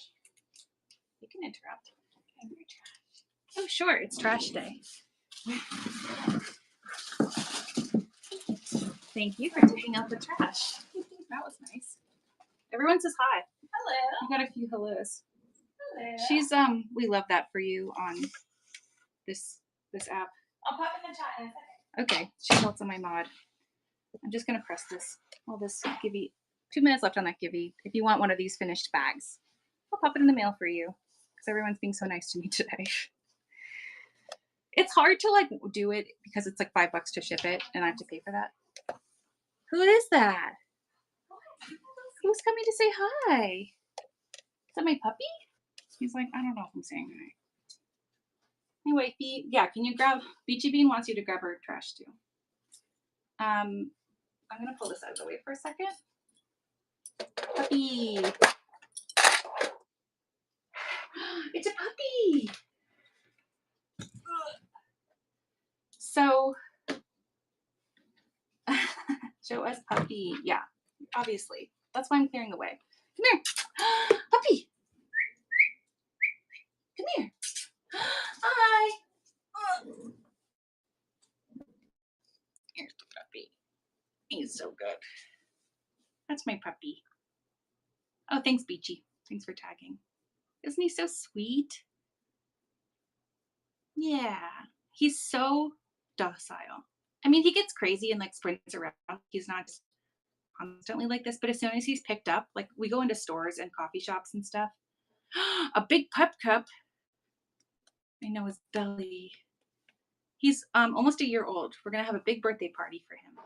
You can interrupt. Oh, sure. It's trash day. Thank you for taking out the trash. That was nice. Everyone says hi. Hello. You got a few hellos. Hello. She's we love that for you on this app. I'll pop in the chat in a second. Okay. She's also my mod. I'm just gonna press this. All this Gibby. 2 minutes left on that Gibby. If you want one of these finished bags, I'll pop it in the mail for you because everyone's being so nice to me today. It's hard to like do it because it's like $5 to ship it and I have to pay for that. Who is that? Who's coming to say hi? Is that my puppy? He's like, I don't know if I'm saying hi. Hey, wifey. Yeah, can you grab, Beachy Bean wants you to grab her trash too. I'm gonna pull this out of the way for a second. Puppy. It's a puppy. So, show us puppy. Yeah, obviously. That's why I'm clearing the way. Come here. Puppy. Come here. Hi. Here's the puppy. He's so good. That's my puppy. Oh, thanks, Beachy. Thanks for tagging. Isn't he so sweet? Yeah. He's so docile. I mean, he gets crazy and like sprints around. He's not just constantly like this, but as soon as he's picked up, like we go into stores and coffee shops and stuff. A big pup cup. I know his belly. He's almost a year old. We're gonna have a big birthday party for him.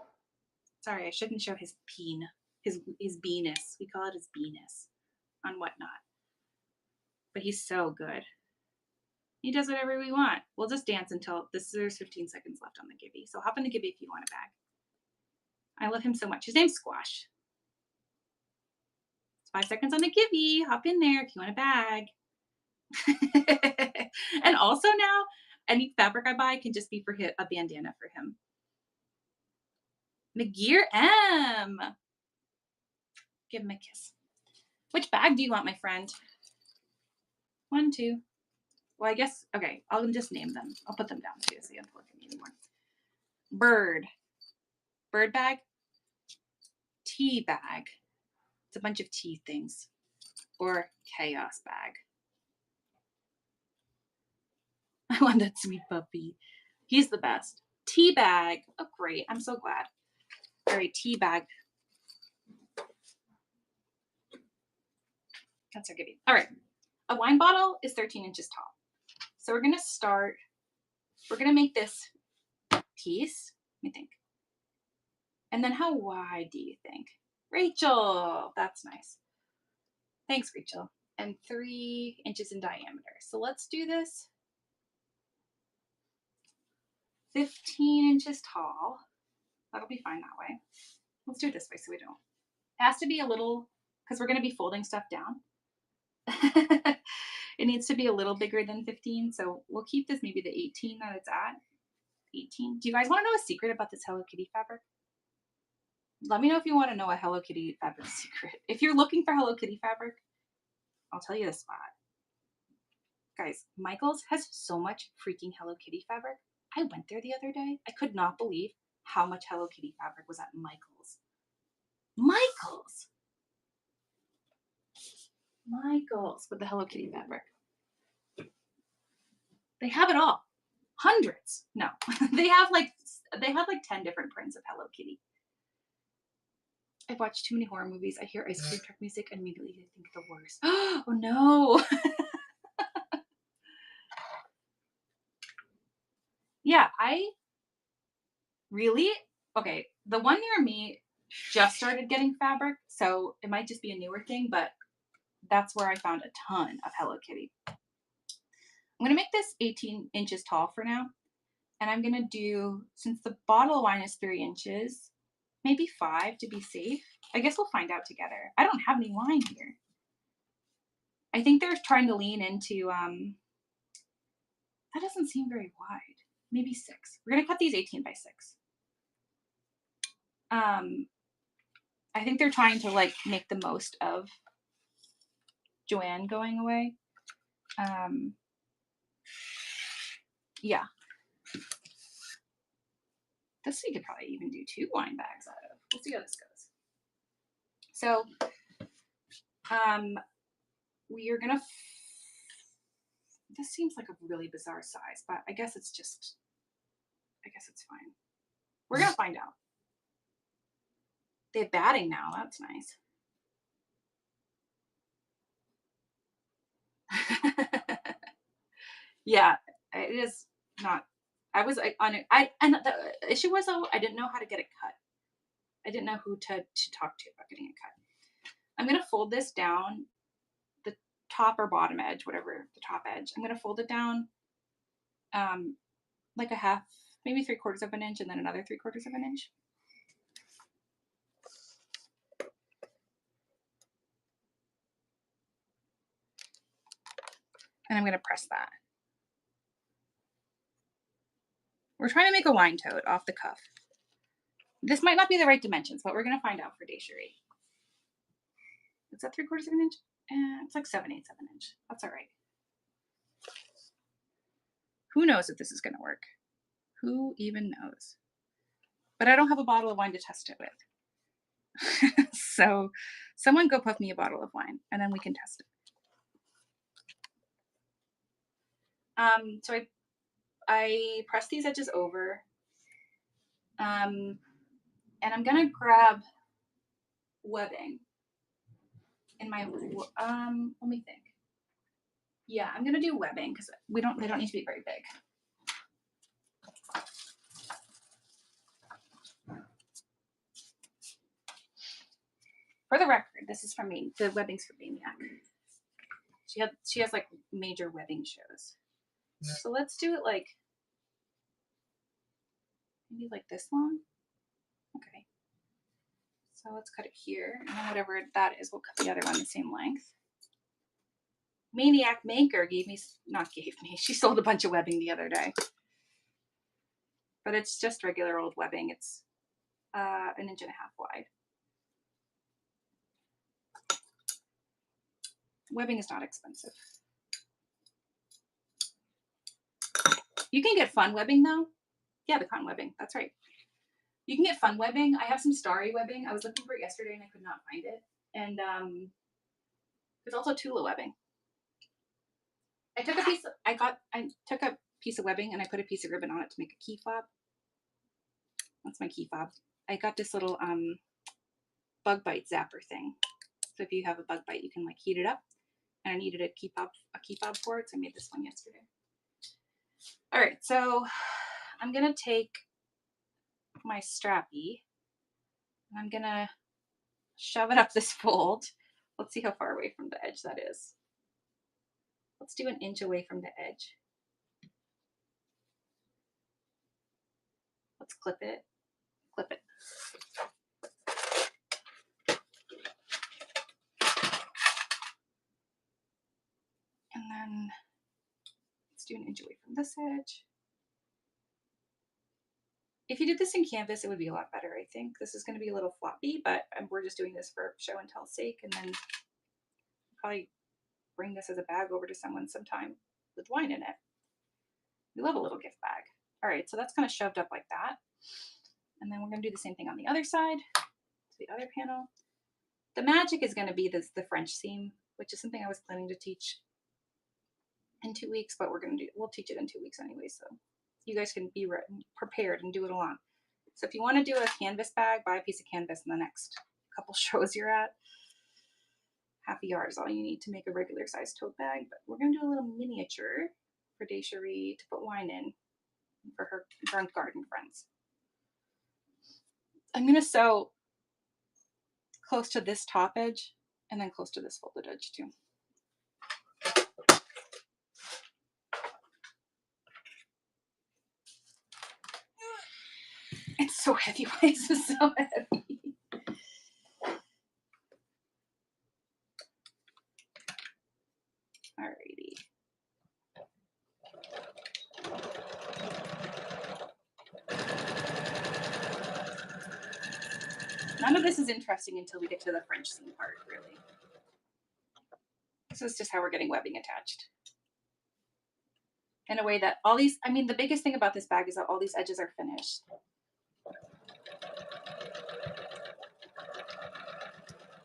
Sorry, I shouldn't show his peen, his beeness. We call it his beeness on Whatnot. But he's so good. He does whatever we want. We'll just dance until there's 15 seconds left on the Gibby. So hop in the Gibby if you want a bag. I love him so much. His name's Squash. It's 5 seconds on the Gibby. Hop in there if you want a bag. And also now, any fabric I buy can just be for a bandana for him. McGear M. Give him a kiss. Which bag do you want, my friend? 1, 2. Well, I guess, okay, I'll just name them. I'll put them down too so you don't have to look at me anymore. Bird. Bird bag. Tea bag. It's a bunch of tea things. Or chaos bag. I want that sweet puppy. He's the best. Tea bag. Oh, great. I'm so glad. All right, tea bag. That's our Gibby. All right. A wine bottle is 13 inches tall. So we're going to start, we're going to make this piece, let me think. And then how wide do you think? Rachel, that's nice. Thanks, Rachel. And 3 inches in diameter. So let's do this. 15 inches tall. That'll be fine that way. Let's do it this way so we don't. It has to be a little because we're going to be folding stuff down. It needs to be a little bigger than 15, so we'll keep this maybe the 18 that it's at. 18. Do you guys want to know a secret about this Hello Kitty fabric? Let me know if you want to know a Hello Kitty fabric secret. If you're looking for Hello Kitty fabric, I'll tell you the spot. Guys, Michaels has so much freaking Hello Kitty fabric. I went there the other day. I could not believe how much Hello Kitty fabric was at Michaels. Michaels! Michaels with the Hello Kitty fabric. They have it all. Hundreds. No. they have like 10 different prints of Hello Kitty. I've watched too many horror movies. I hear ice cream truck music and immediately I think the worst. Oh no. Yeah, okay, the one near me just started getting fabric, so it might just be a newer thing, but that's where I found a ton of Hello Kitty. I'm gonna make this 18 inches tall for now, and I'm gonna do, since the bottle of wine is 3 inches, maybe 5 to be safe. I guess we'll find out together. I don't have any wine here. I think they're trying to lean into, that doesn't seem very wide. Maybe 6. We're gonna cut these 18 by 6. I think they're trying to like make the most of Joanne going away. Yeah. This we could probably even do 2 wine bags out of. We'll see how this goes. So, we are gonna. This seems like a really bizarre size, but I guess it's fine. We're gonna find out. They have batting now. That's nice. Yeah, it is not. I was on it. And the issue was, though, I didn't know how to get it cut. I didn't know who to talk to about getting it cut. I'm gonna fold this down, the top or bottom edge, whatever the top edge. I'm gonna fold it down, like a half, maybe 3/4 of an inch, and then another 3/4 of an inch. And I'm gonna press that. We're trying to make a wine tote off the cuff. This might not be the right dimensions, but we're gonna find out for Desiree. Is that 3/4 of an inch? It's like 7/8 of an inch. That's all right. Who knows if this is gonna work? Who even knows? But I don't have a bottle of wine to test it with. So someone go puff me a bottle of wine and then we can test it. So I press these edges over. And I'm gonna grab webbing in my, let me think. Yeah, I'm gonna do webbing because they don't need to be very big. For the record, this is from me. The webbing's for Maniac. She has like major webbing shows. So let's do it like maybe like this long. Okay. So let's cut it here, and then whatever that is, we'll cut the other one the same length. Maniac Maker she sold a bunch of webbing the other day. But it's just regular old webbing. It's 1.5 inches wide. Webbing is not expensive. You can get fun webbing though. Yeah, the cotton webbing. That's right. You can get fun webbing. I have some starry webbing. I was looking for it yesterday and I could not find it. And there's also Tula webbing. I took a piece of webbing and I put a piece of ribbon on it to make a key fob. That's my key fob. I got this little bug bite zapper thing. So if you have a bug bite, you can like heat it up. And I needed a key fob for it, so I made this one yesterday. All right, so I'm gonna take my strappy and I'm gonna shove it up this fold. Let's see how far away from the edge that is. Let's do 1 inch away from the edge. Let's clip it. Clip it. then let's do an inch away from this edge. If you did this in Canvas, it would be a lot better, I think. This is going to be a little floppy, but we're just doing this for show and tell sake, and then probably bring this as a bag over to someone sometime with wine in it. We love a little gift bag. All right, so that's kind of shoved up like that. And then we're going to do the same thing on the other side, to the other panel. The magic is going to be the French seam, which is something I was planning to teach in 2 weeks, but we'll teach it in 2 weeks anyway, so you guys can be prepared and do it along. So if you want to do a canvas bag, buy a piece of canvas in the next couple shows you're at. Half a yard is all you need to make a regular size tote bag, but we're going to do a little miniature for Desiree to put wine in for her drunk garden friends. I'm going to sew close to this top edge and then close to this folded edge too. It's so heavy. Why is this so heavy? Alrighty. None of this is interesting until we get to the French seam part, really. This is just how we're getting webbing attached. In a way that all these, I mean, the biggest thing about this bag is that all these edges are finished.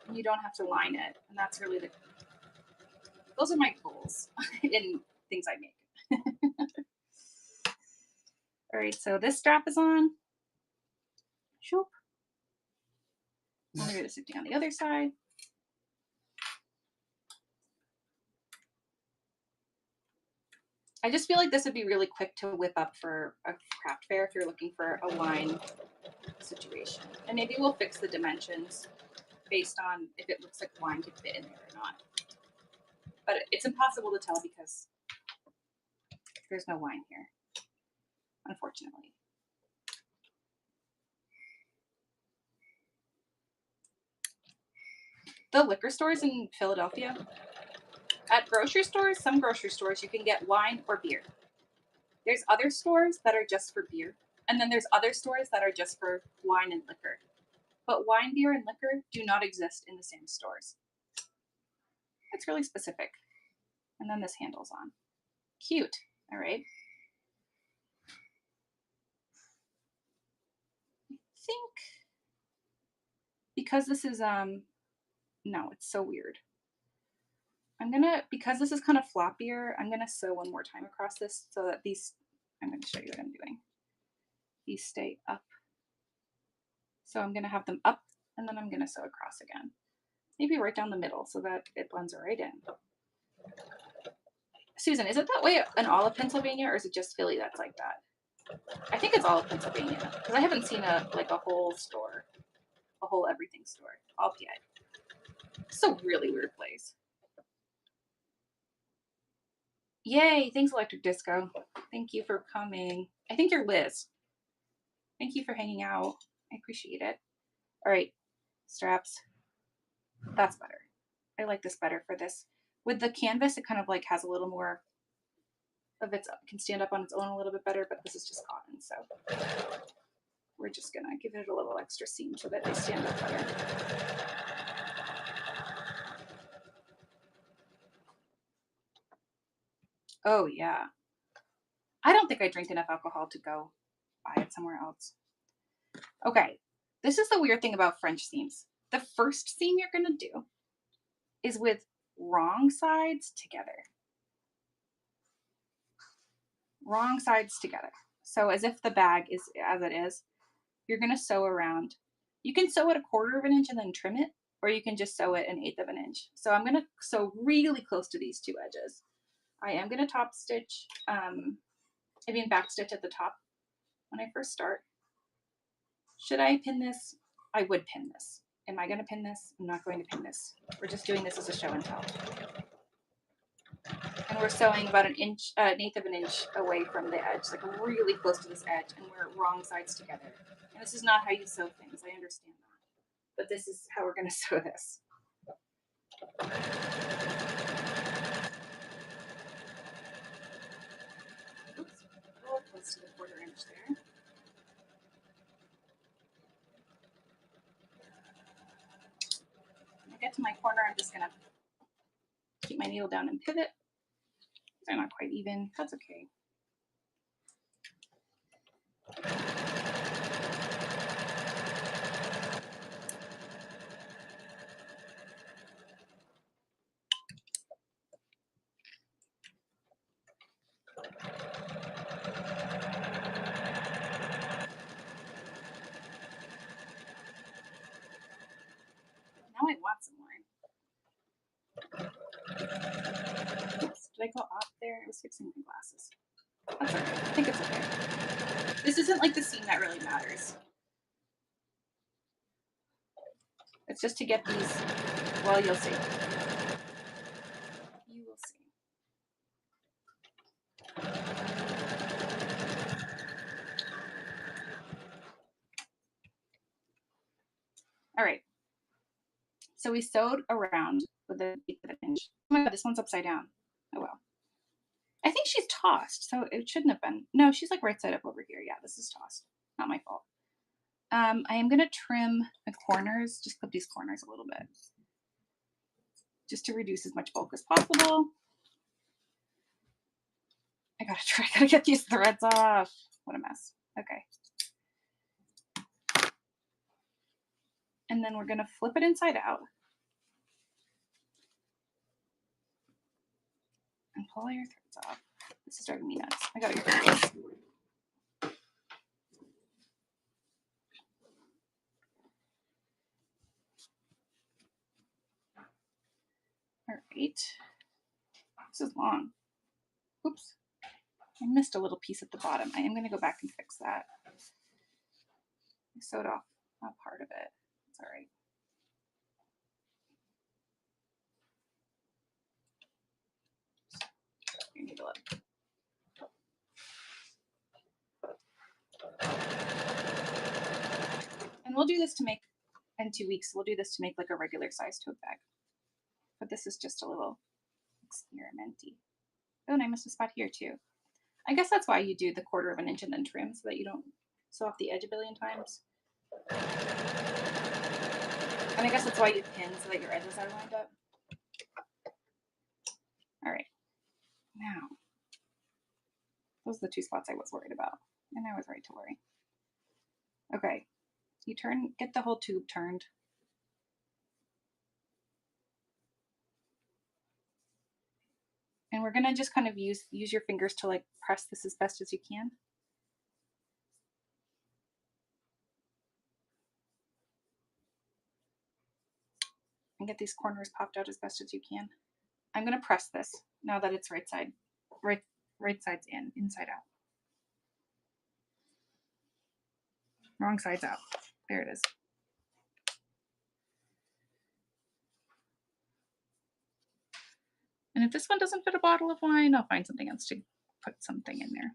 And you don't have to line it. And that's really those are my goals in things I make. All right, so this strap is on. Shoop. I'm gonna do the same thing on the other side. I just feel like this would be really quick to whip up for a craft fair if you're looking for a wine situation. And maybe we'll fix the dimensions based on if it looks like wine could fit in there or not. But it's impossible to tell because there's no wine here, unfortunately. The liquor stores in Philadelphia, at grocery stores, some grocery stores, you can get wine or beer. There's other stores that are just for beer. And then there's other stores that are just for wine and liquor. But wine, beer, and liquor do not exist in the same stores. It's really specific. And then this handle's on. Cute. All right. I think because this is, no, it's so weird. Because this is kind of floppier, I'm gonna sew one more time across this so that these, I'm gonna show you what I'm doing. These stay up. So I'm gonna have them up and then I'm gonna sew across again. Maybe right down the middle so that it blends right in. Susan, is it that way in all of Pennsylvania or is it just Philly that's like that? I think it's all of Pennsylvania because I haven't seen a whole store, a whole everything store, all PA. It's a really weird place. Yay, thanks Electric Disco. Thank you for coming. I think you're Liz. Thank you for hanging out. I appreciate it. All right, straps. That's better. I like this better for this. With the canvas, it kind of like has a little more of its, can stand up on its own a little bit better, but this is just cotton, so we're just gonna give it a little extra seam so that they stand up better. Oh yeah. I don't think I drink enough alcohol to go buy it somewhere else. Okay, this is the weird thing about French seams. The first seam you're gonna do is with wrong sides together. Wrong sides together. So as if the bag is as it is, you're gonna sew around. You can sew it 1/4 of an inch and then trim it, or you can just sew it 1/8 of an inch. So I'm gonna sew really close to these two edges. I am gonna top stitch, back stitch at the top when I first start. Should I pin this? I would pin this. Am I going to pin this? I'm not going to pin this. We're just doing this as a show and tell. And we're sewing about 1/8 of an inch away from the edge, like really close to this edge, and we're wrong sides together. And this is not how you sew things, I understand that. But this is how we're going to sew this. edge there. When I get to my corner, I'm just gonna keep my needle down and pivot. They're not quite even, that's okay. Now I want some more. Oops, did I go off there? I was fixing my glasses. That's okay. I think it's okay. This isn't like the seam that really matters. It's just to get these, well, you'll see. You will see. All right. So we sewed around with the 1/8 inch. Oh my God, this one's upside down. Oh well. I think she's tossed, so it shouldn't have been. No, she's like right side up over here. Yeah, this is tossed. Not my fault. I am gonna trim the corners, just clip these corners a little bit, just to reduce as much bulk as possible. I gotta get these threads off. What a mess. Okay. And then we're gonna flip it inside out and pull all your threads off. This is driving me nuts. I gotta get rid of this. All right. This is long. Oops. I missed a little piece at the bottom. I am going to go back and fix that. I sewed off a part of it. It's all right. You need to look. And we'll do this to make, in 2 weeks, we'll do this to make like a regular size tote bag. But this is just a little experimenty. Oh, and I missed a spot here too. I guess that's why you do the 1/4 inch and then trim, so that you don't sew off the edge a billion times. And I guess that's why you pin, so that your edges are lined up. All right. Now, those are the 2 spots I was worried about. And I was right to worry. Okay. You get the whole tube turned. And we're gonna just kind of use your fingers to like press this as best as you can. And get these corners popped out as best as you can. I'm gonna press this now that it's right side's in, inside out. Wrong side's out. There it is. And if this one doesn't fit a bottle of wine, I'll find something else to put something in there.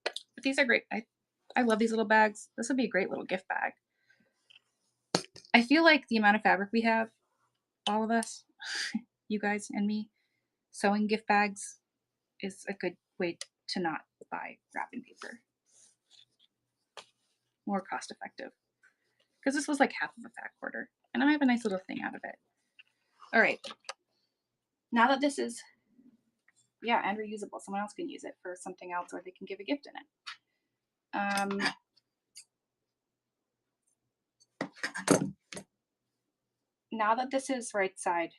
But these are great. I love these little bags. This would be a great little gift bag. I feel like the amount of fabric we have, all of us, you guys and me, sewing gift bags is a good way to not buy wrapping paper. More cost effective. Because this was like half of a fat 1/4. And I have a nice little thing out of it. All right. Now that this is, yeah, and reusable, someone else can use it for something else, or they can give a gift in it. Now that this is right side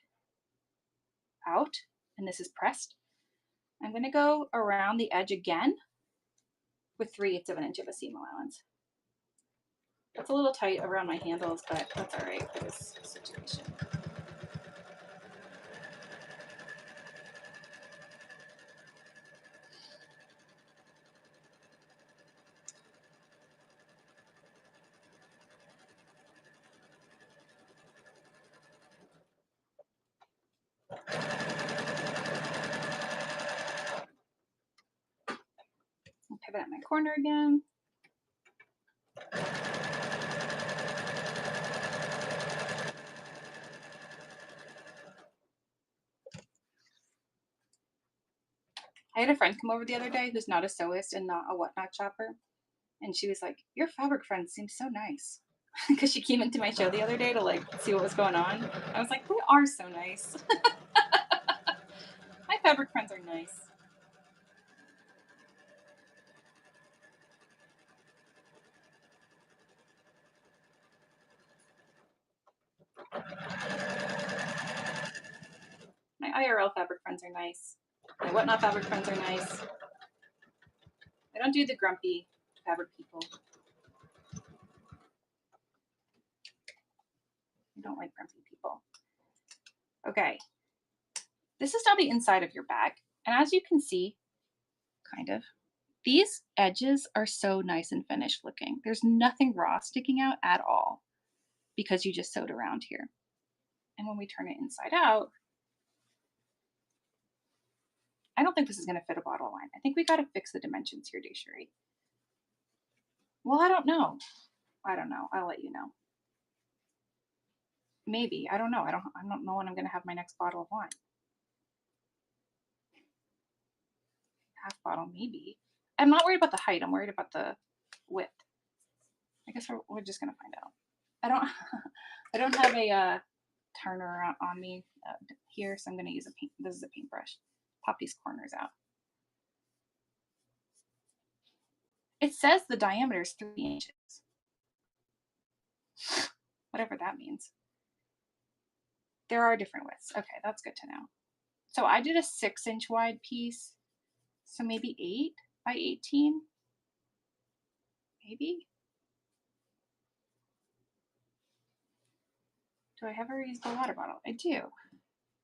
out and this is pressed, I'm going to go around the edge again with 3/8 inch of a seam allowance. That's a little tight around my handles, but that's all right for this situation. I'll pivot at my corner again. I had a friend come over the other day who's not a sewist and not a whatnot shopper. And she was like, "Your fabric friends seem so nice." Because she came into my show the other day to like see what was going on. I was like, "We are so nice." My fabric friends are nice. My IRL fabric friends are nice. My whatnot fabric friends are nice. I don't do the grumpy fabric people. I don't like grumpy people. Okay. This is now the inside of your bag. And as you can see, kind of, these edges are so nice and finished looking. There's nothing raw sticking out at all because you just sewed around here. And when we turn it inside out, I don't think this is going to fit a bottle of wine. I think we got to fix the dimensions here, Desherie. Well, I don't know. I don't know. I'll let you know. Maybe. I don't know. I don't know when I'm going to have my next bottle of wine. Half bottle, maybe. I'm not worried about the height. I'm worried about the width. I guess we're just going to find out. I don't I don't have a turner on me here, so I'm going to use a paint. This is a paintbrush. Pop these corners out. It says the diameter is 3 inches. Whatever that means. There are different widths. Okay, that's good to know. So I did a 6-inch wide piece. So maybe 8 by 18. Maybe. Do I have a reusable water bottle? I do.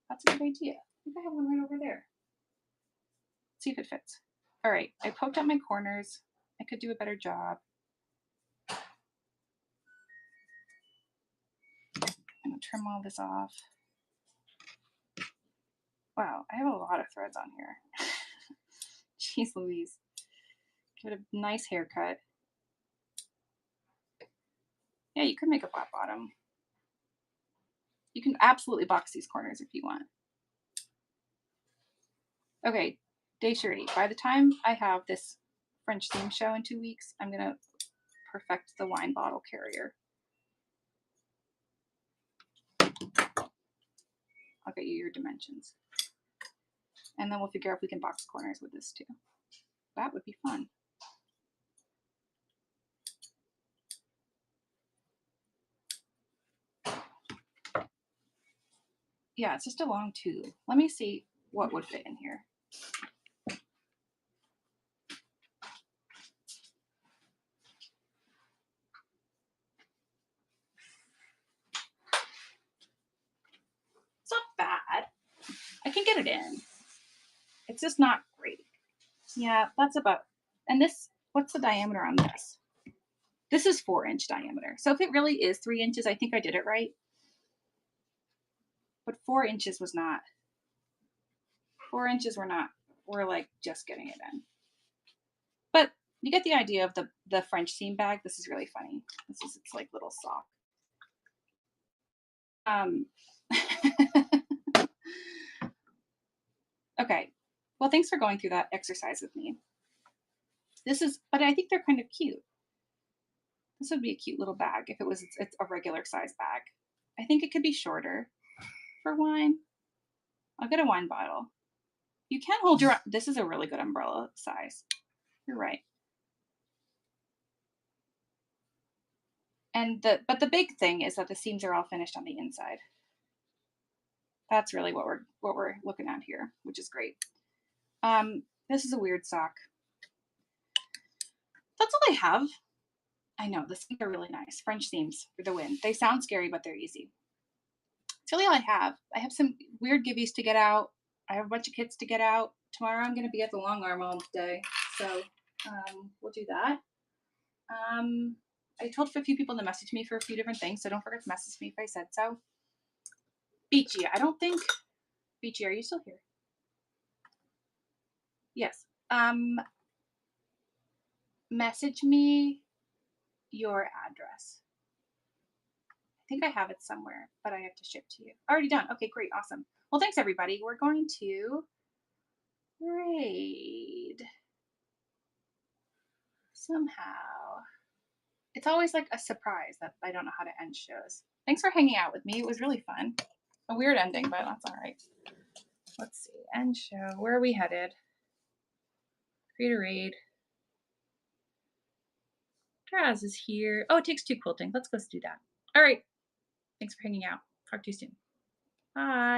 That's a good idea. I think I have one right over there. Let's see if it fits. All right, I poked out my corners. I could do a better job. I'm gonna trim all this off. Wow, I have a lot of threads on here. Jeez Louise. Give it a nice haircut. Yeah, you could make a flat bottom. You can absolutely box these corners if you want. Okay, Desherie, by the time I have this French theme show in 2 weeks, I'm gonna perfect the wine bottle carrier. I'll get you your dimensions. And then we'll figure out if we can box corners with this too. That would be fun. Yeah, it's just a long tube. Let me see what would fit in here. It's not bad. I can get it in. It's just not great. Yeah, that's about, and this, what's the diameter on this? This is 4-inch diameter. So if it really is 3 inches, I think I did it right. But 4 inches was not. 4 inches were not. We're like just getting it in. But you get the idea of the French seam bag. This is really funny. This is its like little sock. Okay. Well, thanks for going through that exercise with me. This is, but I think they're kind of cute. This would be a cute little bag if it's a regular size bag. I think it could be shorter for wine. I'll get a wine bottle. You can hold your, this is a really good umbrella size. You're right. And but the big thing is that the seams are all finished on the inside. That's really what we're looking at here, which is great. This is a weird sock. That's all I have. I know, the seams are really nice. French seams for the win. They sound scary, but they're easy. That's really all I have. I have some weird gibbies to get out. I have a bunch of kits to get out. Tomorrow I'm going to be at the long arm all day. So we'll do that. I told a few people to message me for a few different things, so don't forget to message me if I said so. Beachy, I don't think, Beachy, are you still here? Yes. Message me your address. I think I have it somewhere, but I have to ship to you. Already done. Okay, great, awesome. Well, thanks everybody. We're going to raid somehow. It's always like a surprise that I don't know how to end shows. Thanks for hanging out with me. It was really fun. A weird ending, but that's all right. Let's see. End show. Where are we headed? Create a raid. Draz is here. Oh, it takes two quilting. Let's go do that. All right. Thanks for hanging out. Talk to you soon. Bye.